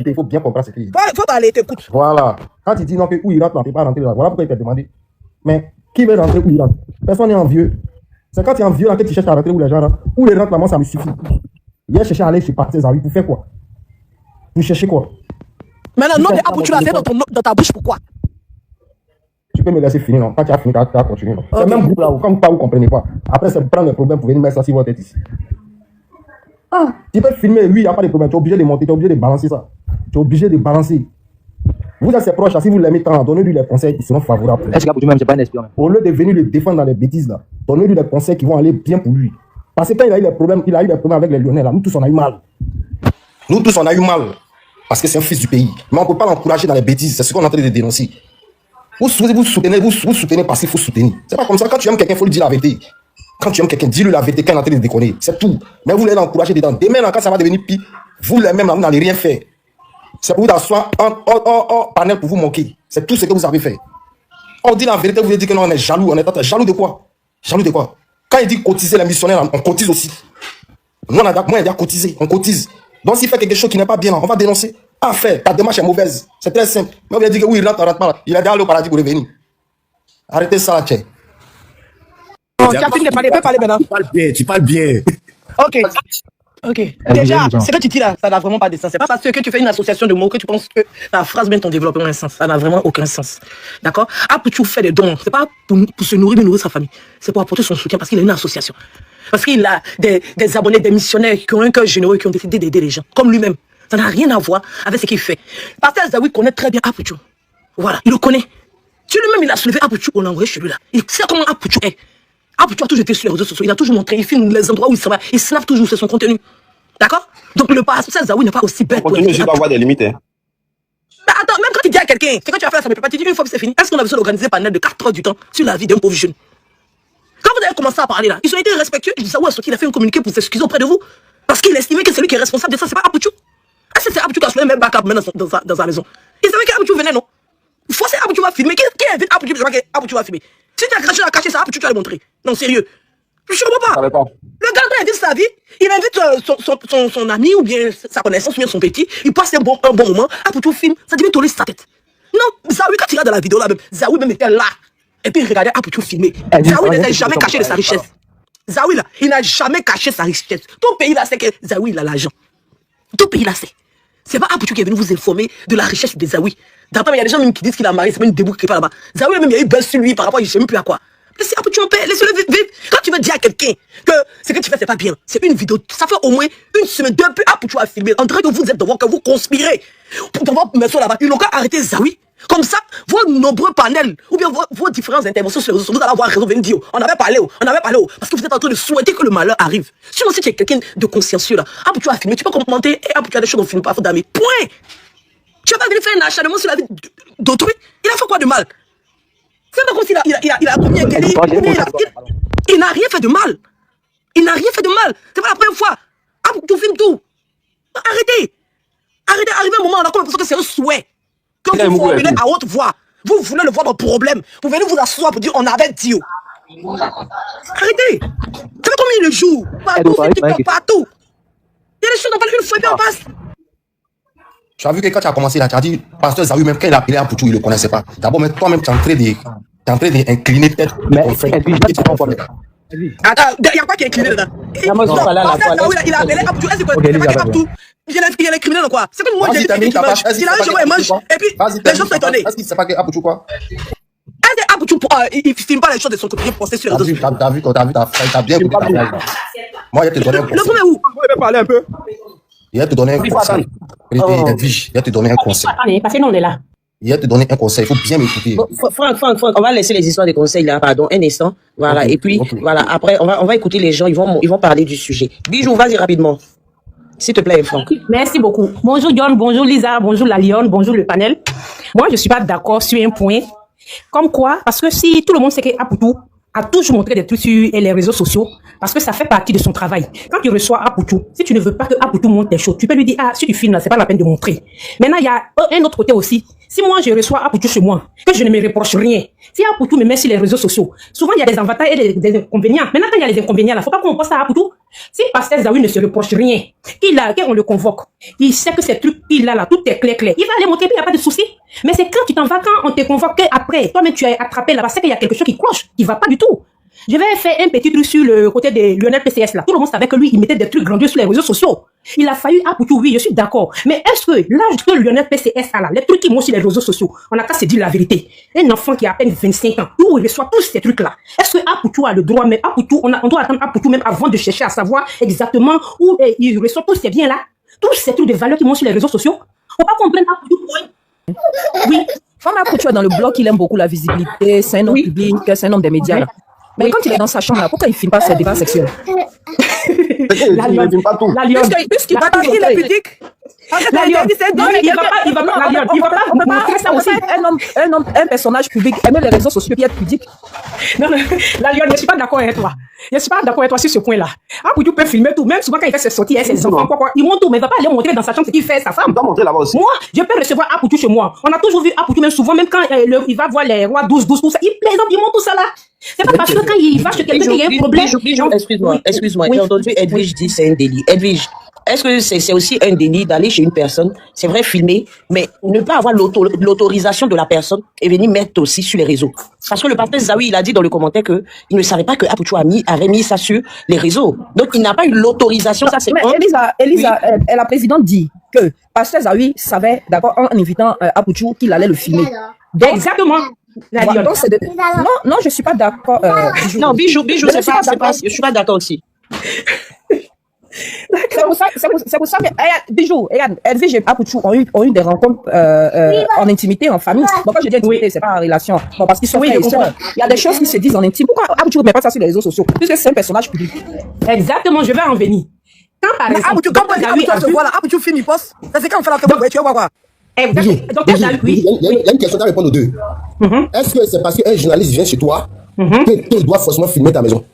Il faut bien comprendre ce qu'il dit. Faut aller, t'écoutes. Voilà. Quand il dit non, que où il rentre, non, tu ne peux pas rentrer là. Voilà pourquoi il t'a demandé. Mais qui veut rentrer où il rentre? Personne n'est un vieux. C'est quand tu es un vieux là que tu cherches à rentrer où les gens rentrent. Où les rentrent là, moi ça me suffit. Hier, chercher à aller chez Pasteur Zawi pour faire quoi? Vous cherchez quoi? Maintenant, non, tu l'as fait dans ta bouche, pourquoi? Tu peux me laisser finir, non? Quand tu as fini, tu as continué. C'est le même groupe là où, comme pas, vous ne comprenez pas. Après, c'est prendre le problème pour venir mettre ça sur votre tête ici. Ah, tu peux filmer, lui, il n'y a pas de problème. Tu es obligé de monter, tu es obligé de balancer ça. Tu es obligé de balancer. Vous êtes ses proches, si vous l'aimez tant, donnez-lui les conseils qui seront favorables. Est-ce que même c'est pas un espion? Au lieu de venir le défendre dans les bêtises là, donnez-lui les conseils qui vont aller bien pour lui. Parce que quand il a eu des problèmes avec les Lyonnais là, nous tous on a eu mal. Nous tous on a eu mal. Parce que c'est un fils du pays. Mais on ne peut pas l'encourager dans les bêtises. C'est ce qu'on est en train de dénoncer. Vous soutenez parce qu'il faut soutenir. C'est pas comme ça. Quand tu aimes quelqu'un, il faut lui dire la vérité. Quand tu aimes quelqu'un, dis-lui la vérité quand il est en train de déconner. C'est tout. Mais vous voulez l'encourager dedans. Demain, quand ça va devenir pire, vous les mêmes, vous n'allez rien faire. C'est pour vous d'asseoir en panel pour vous moquer. C'est tout ce que vous avez fait. On dit la vérité, vous voulez dire que non, on est jaloux. On est jaloux de quoi? Jaloux de quoi? Quand il dit cotiser les missionnaires, on cotise aussi. Nous, moi, il dit cotiser, on cotise. Donc, s'il fait quelque chose qui n'est pas bien, on va dénoncer. Pas faire, ta démarche est mauvaise. C'est très simple. Mais vous voulez dire que oui, il rentre pas. Il a déjà allé au paradis pour revenir. Arrêtez ça, là, tiens. Non, tu as fini de parler, peux parler maintenant. Tu parles bien. Ok. Déjà, ce que tu dis là, ça n'a vraiment pas de sens. C'est pas parce que tu fais une association de mots que tu penses que la phrase mène ton développement a un sens. Ça n'a vraiment aucun sens. D'accord? Apuchou fait des dons. C'est pas pour se nourrir, nourrir sa famille. C'est pour apporter son soutien parce qu'il a une association. Parce qu'il a des abonnés, des missionnaires qui ont un cœur généreux et qui ont décidé d'aider les gens. Comme lui-même. Ça n'a rien à voir avec ce qu'il fait. Pasteur Zawi connaît très bien Apuchou. Voilà, il le connaît. Si lui-même il a soulevé Apuchou, on l'a envoyé chez lui là. Il sait comment Apuchou est. Apuchou a toujours été sur les réseaux sociaux. Il a toujours montré, il filme les endroits où il va. Il snap toujours, c'est son contenu. D'accord? Donc le pasteur Zawi n'est pas aussi bête. Le contenu, je dois avoir des limites. Hein. Bah, attends, même quand tu dis à quelqu'un, ce que tu vas faire, ça ne peut pas te dire une fois que c'est fini. Est-ce qu'on a besoin d'organiser un panel de 4 heures du temps sur la vie d'un pauvre jeune? Quand vous avez commencé à parler là, ils ont été respectueux. Zawi a sorti, il a fait un communiqué pour s'excuser auprès de vous. Parce qu'il estimait que c'est lui qui est responsable de ça, c'est pas Apuchou. Est-ce que c'est Apuchou qui a soulevé même backup dans sa maison? Il savait qu'Apuchou venait, non? Forcez Apuchou va filmer. Qui invite Apuchou pour savoir qu'Apuchou va filmer? Si tu as caché ça, Apuchou, tu vas le montrer. Non, sérieux. Je ne comprends pas. Le gars invite sa vie, il invite son ami ou bien sa connaissance ou bien son petit, il passe un bon moment, Apuchou filme, ça devient tourner sa tête. Non, Zawi, quand tu regardes dans la vidéo là même, Zawi même était là. Et puis il regardait Apuchou filmer. Zawi n'était jamais caché de sa richesse. Zawi là, il n'a jamais caché sa richesse. Tout pays là sait que Zawi il a l'argent. Tout pays là sait. C'est pas Apuchou qui est venu vous informer de la richesse de Zawi. D'après, il y a des gens même qui disent qu'il a marié, c'est même une débouche qui est pas là-bas. Zawi même il y a eu buzz sur lui par rapport, je ne sais même plus à quoi. Laissez Apuchou en paix, laissez-le vivre. Quand tu veux dire à quelqu'un que ce que tu fais c'est pas bien, c'est une vidéo, ça fait au moins une semaine, depuis Apuchou a filmé. On dirait que vous êtes devant, que vous conspirez pour devoir mettre ça là-bas. Ils n'ont qu'à arrêter Zawi. Comme ça, vos nombreux panels, ou bien vos différentes interventions sur les réseaux sociaux, vous allez avoir raison de dire, on avait parlé, parce que vous êtes en train de souhaiter que le malheur arrive. Sinon, si tu es quelqu'un de consciencieux là, Apuchou a filmé, tu peux commenter, et Apuchou a des choses qu'on ne filme pas, faut damer. Point. Tu vas pas venir faire un acharnement sur la vie d'autrui. Il a fait quoi de mal? C'est pas comme s'il a commis un délit. Il n'a rien fait de mal. Il n'a rien fait de mal. C'est pas la première fois. Apuchou filme tout. Arrêtez. Arrêtez, arrivez un moment, on a comme l'impression que c'est un souhait. Quand vous formulez à haute voix, vous voulez le voir dans le problème. Vous venez vous asseoir pour dire on avait dit. Arrêtez. C'est pas comme il le joue. Partout, c'est TikTok, partout. Il y a des choses, on parle une fois et puis on passe. Tu as vu que quand tu as commencé là, tu as dit, pasteur Zawi, même quand il a appelé Apuchou, il ne le connaissait pas. D'abord, même toi-même, tu es en train d'incliner peut-être ton frère. Attends, il n'y a pas qui est incliné dedans. Il a appelé Apuchou. Est-ce que Apuchou, il est criminel ou quoi? C'est comme moi, j'ai dit qu'il a un chemin et mange. Et puis, les gens sont étonnés. Est-ce qu'il ne sait pas que Apuchou quoi? Est-ce que Apuchou, il ne filme pas les choses de son côté pour poster sur les réseaux sociaux? T'as vu, t'as bien écouté ta phrase. Moi, il va te donner un conseil. Le premier où? Vous pouvez parler un peu? Il va te donner un conseil. Il va te donner un conseil. Parce que nous, on est là. Il va te donner un conseil. Il faut bien m'écouter. Franck, on va laisser les histoires des conseils là, pardon, un instant. Voilà. Okay, et puis, voilà, après, on va écouter les gens. Ils vont parler du sujet. Bijou, vas-y rapidement. S'il te plaît, Franck. Merci beaucoup. Bonjour John, bonjour Lisa, bonjour la Lyon, bonjour le panel. Moi, je ne suis pas d'accord sur un point. Comme quoi, parce que si tout le monde sait que Apuchou a toujours montré des trucs sur les réseaux sociaux, parce que ça fait partie de son travail. Quand tu reçois Apuchou, si tu ne veux pas que Apuchou montre des choses, tu peux lui dire, ah, si tu filmes là, c'est pas la peine de montrer. Maintenant, il y a un autre côté aussi. Si moi, je reçois Apuchou chez moi, que je ne me reproche rien, si Apuchou me met sur les réseaux sociaux, souvent, il y a des avantages et des inconvénients. Maintenant, quand il y a les inconvénients là, faut pas qu'on pense à Apuchou. Si pasteur Zawi ne se reproche rien, qu'on le convoque, il sait que ces trucs qu'il a là, tout est clair. Il va aller montrer, puis il n'y a pas de souci. Mais c'est quand tu t'en vas, quand on te convoque, après, toi-même tu es attrapé là, parce qu'il y a quelque chose qui cloche, qui va pas du tout. Je vais faire un petit truc sur le côté de Lionel PCS là. Tout le monde savait que lui, il mettait des trucs grandioses sur les réseaux sociaux. Il a failli Apuchou, oui, je suis d'accord. Mais est-ce que l'âge que Lionel PCS a là, les trucs qui montent sur les réseaux sociaux, on a qu'à se dire la vérité. Un enfant qui a à peine 25 ans, où il reçoit tous ces trucs là. Est-ce que Apuchou a le droit, mais Apuchou, on doit attendre Apuchou même avant de chercher à savoir exactement où il reçoit tous ces biens là, tous ces trucs de valeur qui montent sur les réseaux sociaux. Faut pas comprendre Apuchou. Oui. Femme Apuchou est dans le blog, il aime beaucoup la visibilité, c'est un homme public, c'est un homme des médias là. Mais quand il est dans sa chambre là, pourquoi il ne filme pas ses débats sexuels? Puisqu'il est public. La Lyon, il va pas montrer ça aussi. Un personnage public, aimer les réseaux sociaux et être pudique. Non, la Lyon, je ne suis pas d'accord avec toi. Je ne suis pas d'accord avec toi sur ce point-là. Apoutou peut filmer tout, même souvent quand il fait ses sorties, il a ses enfants, quoi. Il montre tout, mais il ne va pas aller montrer dans sa chambre ce qu'il fait, sa femme. Il doit montrer là-bas aussi. Moi, je peux recevoir Apoutou chez moi. On a toujours vu Apoutou, même souvent, même quand il va voir les rois 12, tout ça, il plaisante, il montre tout ça là. C'est pas parce que quand il va chez quelqu'un qu'il y a un problème. Excuse-moi, j'ai entendu Edwige dire c'est un délit. Edwige, est-ce que c'est aussi un délit d'aller chez une personne, c'est vrai, filmer, mais ne pas avoir l'autorisation de la personne et venir mettre aussi sur les réseaux? Parce que le pasteur Zawi, il a dit dans le commentaire qu'il ne savait pas que Apoutou avait mis ça sur les réseaux. Donc, il n'a pas eu l'autorisation. Ça, c'est Elisa, la présidente dit que pasteur Zawi savait, d'accord, en invitant Apoutou, qu'il allait le filmer. Donc, exactement. Voilà, donc non, je suis pas d'accord. Non, Bijou, c'est pas, je suis pas d'accord aussi. C'est pour ça que Bijou, Edwige et Apoutou ont eu des rencontres en intimité, en famille. Bon, quand je dis intimité, c'est pas en relation. Bon, parce qu'ils sont frères et sœurs. Il y a des choses qui se disent en intime. Pourquoi Apoutou ne met pas ça sur les réseaux sociaux? Puisque c'est un personnage public. Exactement, je vais en venir. Quand par exemple, Apoutou filme, il poste. C'est quand on fait la table, tu vas voir quoi? Bijou, il y a une question à répondre aux deux. Est-ce que c'est parce qu'un journaliste vient chez toi qu'il doit forcément filmer ta maison?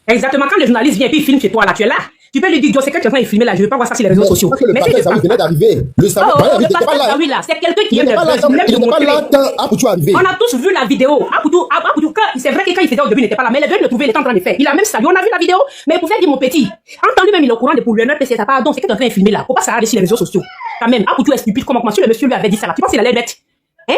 Exactement, quand le journaliste vient et puis il filme chez toi, là, tu es là. Tu peux lui dire, c'est quelqu'un qui est filmé là, je ne veux pas voir ça sur les réseaux sociaux. Parce que le pasteur Zawi venait d'arriver. Le pasteur Zawi là, c'est quelqu'un qui aime le buzz. Il n'était pas là quand Apoutou est arrivé. On a tous vu la vidéo. Apoutou, c'est vrai que quand il faisait au début, il n'était pas là, mais les deux le trouvaient, il était en train de faire. Il a même salué, on a vu la vidéo, mais pour faire dire mon petit, en temps lui-même, il est au courant de pour lui, c'est ça, pardon, c'est quelqu'un qui est en train de filmer là. Faut pas s'arrêter sur les réseaux sociaux. Quand même, Apoutou est stupide, comment si le monsieur lui avait dit ça là, tu penses qu'il allait mettre? Hein?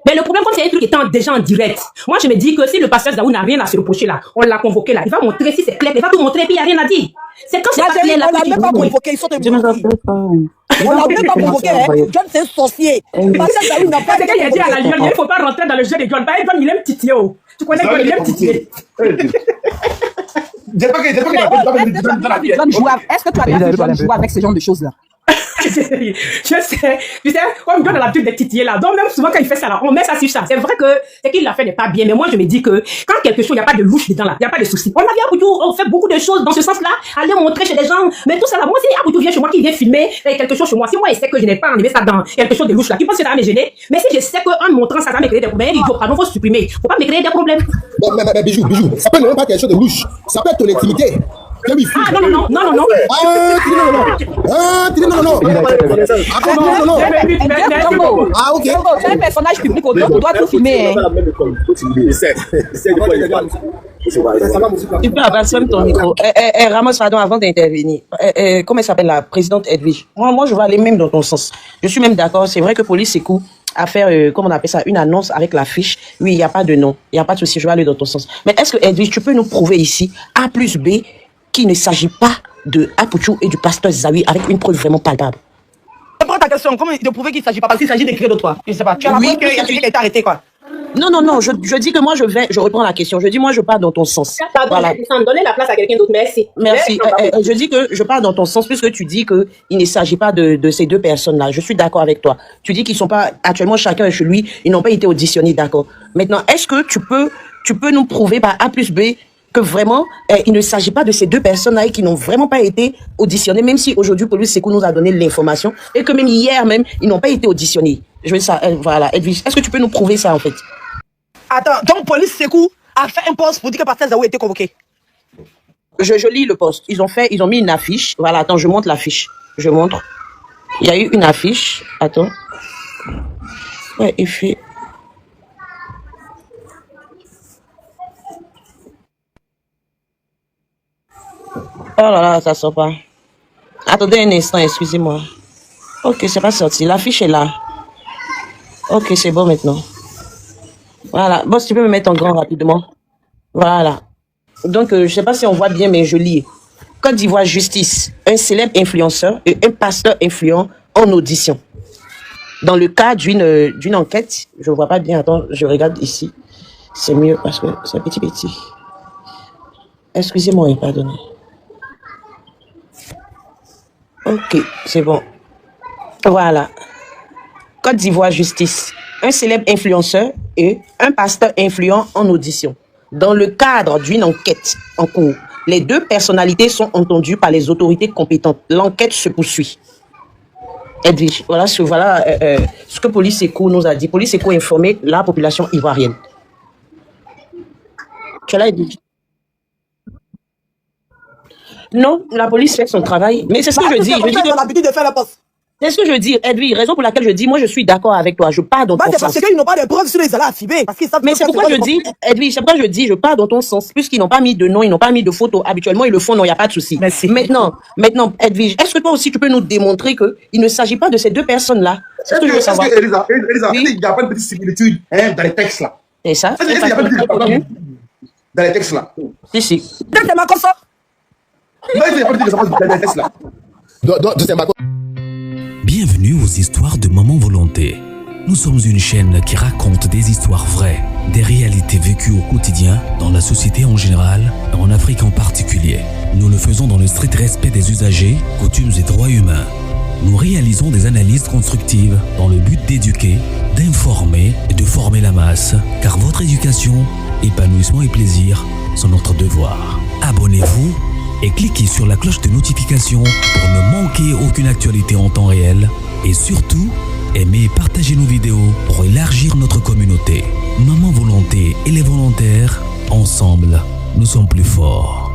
Mais le problème, comme c'est un truc étant déjà en direct, moi je me dis que si le pasteur Zawi n'a rien à se reprocher là, on l'a convoqué là, il va montrer si c'est clair, il va tout montrer et puis il n'y a rien à dire. C'est quand c'est pas clair là. On l'a même pas convoqué, ils sont des on l'a même pas convoqué, John c'est un sorcier. Pasteur Zawi n'a pas. C'est qu'il a dit à la Lyon, il ne faut pas rentrer dans le jeu de John. John, il aime titiller. Tu connais John, il aime titiller. Est-ce que tu as bien vu John jouer avec ce genre de choses là? Je sais, tu sais, on me donne l'habitude de titiller là. Donc, même souvent quand il fait ça là, on met ça sur ça. C'est vrai que ce qu'il a fait n'est pas bien, mais moi je me dis que quand quelque chose, il n'y a pas de louche dedans là, il n'y a pas de souci. On a vu Apoutou, on fait beaucoup de choses dans ce sens là, aller montrer chez les gens, mais tout ça là, moi si Apoutou vient chez moi, qui vient filmer quelque chose chez moi, si moi il sait que je n'ai pas enlevé ça dans quelque chose de louche là, qui pense que ça va me gêner, mais si je sais qu'en montrant ça va me créer des problèmes, il dit, pardon, faut supprimer, faut pas me créer des problèmes. Mais Bijou, ça peut même pas quelque chose de louche, ça peut être ton intimité. Ah non. Ah ok. C'est un personnage public, on doit tout filmer. Tu peux avancer même ton micro. Ramos, pardon, avant d'intervenir. Comment elle s'appelle la présidente Edwige? Moi, je vais aller même dans ton sens. Je suis même d'accord. C'est vrai que Police Sékou à faire, comment on appelle ça, une annonce avec l'affiche. Oui, il n'y a pas de nom. Il n'y a pas de souci. Je vais aller dans ton sens. Mais est-ce que Edwige, tu peux nous prouver ici, A plus B, qu'il ne s'agit pas de Apoutou et du pasteur Zawi avec une preuve vraiment palpable? Je prends ta question. Comment de prouver qu'il ne s'agit pas? Parce qu'il s'agit d'écrire de toi. Je ne sais pas. Tu as la preuve qu'il y a quelqu'un qui a été arrêté, quoi. Non, je dis que moi je reprends la question. Je dis moi je pars dans ton sens. Pardon, voilà. Sans donner la place à quelqu'un d'autre, merci. Merci. Je dis que je pars dans ton sens puisque tu dis que il ne s'agit pas de ces deux personnes-là. Je suis d'accord avec toi. Tu dis qu'ils sont pas actuellement chacun chez lui, ils n'ont pas été auditionnés, d'accord. Maintenant, est-ce que tu peux nous prouver par A plus B que vraiment, il ne s'agit pas de ces deux personnes-là qui n'ont vraiment pas été auditionnées, même si aujourd'hui, Police Sékou nous a donné l'information, et que même hier même, ils n'ont pas été auditionnés. Je veux ça, voilà, Edwige. Est-ce que tu peux nous prouver ça, en fait? Attends, donc Police Sékou a fait un poste pour dire que pasteur Zawi a été convoqué. Je lis le poste. Ils ont mis une affiche. Voilà, attends, je montre l'affiche. Je montre. Il y a eu une affiche. Attends. Ouais, il fait... Oh là là, ça sort pas. Attendez un instant, excusez-moi. Ok, c'est pas sorti. L'affiche est là. Ok, c'est bon maintenant. Voilà. Bon, si tu peux me mettre en grand rapidement. Voilà. Donc, je sais pas si on voit bien, mais je lis. Côte d'Ivoire Justice. Un célèbre influenceur et un pasteur influent en audition. Dans le cas d'une enquête, je vois pas bien. Attends, je regarde ici. C'est mieux parce que c'est petit. Excusez-moi, pardonnez. Ok, c'est bon. Voilà. Côte d'Ivoire Justice. Un célèbre influenceur et un pasteur influent en audition. Dans le cadre d'une enquête en cours, les deux personnalités sont entendues par les autorités compétentes. L'enquête se poursuit. Edwige, voilà ce que Police Éco nous a dit. Police Éco a informé la population ivoirienne. Tu l'as, Edwige? Non, la police fait son travail. Mais c'est ce que je dis. C'est ce que je dis, Edwige, raison pour laquelle je dis, moi je suis d'accord avec toi, je pars dans ton sens. C'est parce qu'ils n'ont pas de preuves sur les allants à filmer. Mais c'est pourquoi je dis, Edwige, c'est pourquoi je dis, je pars dans ton sens, puisqu'ils n'ont pas mis de nom, ils n'ont pas mis de photo. Habituellement, ils le font, non, il n'y a pas de souci. Maintenant, Edwige, est-ce que toi aussi tu peux nous démontrer qu'il ne s'agit pas de ces deux personnes-là? C'est ce que je veux savoir. Elisa, il n'y a pas de petite similitude dans les textes là. C'est ça? Il n'y a pas de petite dans les textes là. Si. C'est ma comme ça. Non, il n'y a pas de petite dans les textes là. Bienvenue aux histoires de Maman Volonté. Nous sommes une chaîne qui raconte des histoires vraies, des réalités vécues au quotidien, dans la société en général et en Afrique en particulier. Nous le faisons dans le strict respect des usagers, coutumes et droits humains. Nous réalisons des analyses constructives dans le but d'éduquer, d'informer et de former la masse, car votre éducation, épanouissement et plaisir sont notre devoir. Abonnez-vous et cliquez sur la cloche de notification pour ne manquer aucune actualité en temps réel et surtout, aimez et partagez nos vidéos pour élargir notre communauté. Maman Volonté et les volontaires, ensemble, nous sommes plus forts.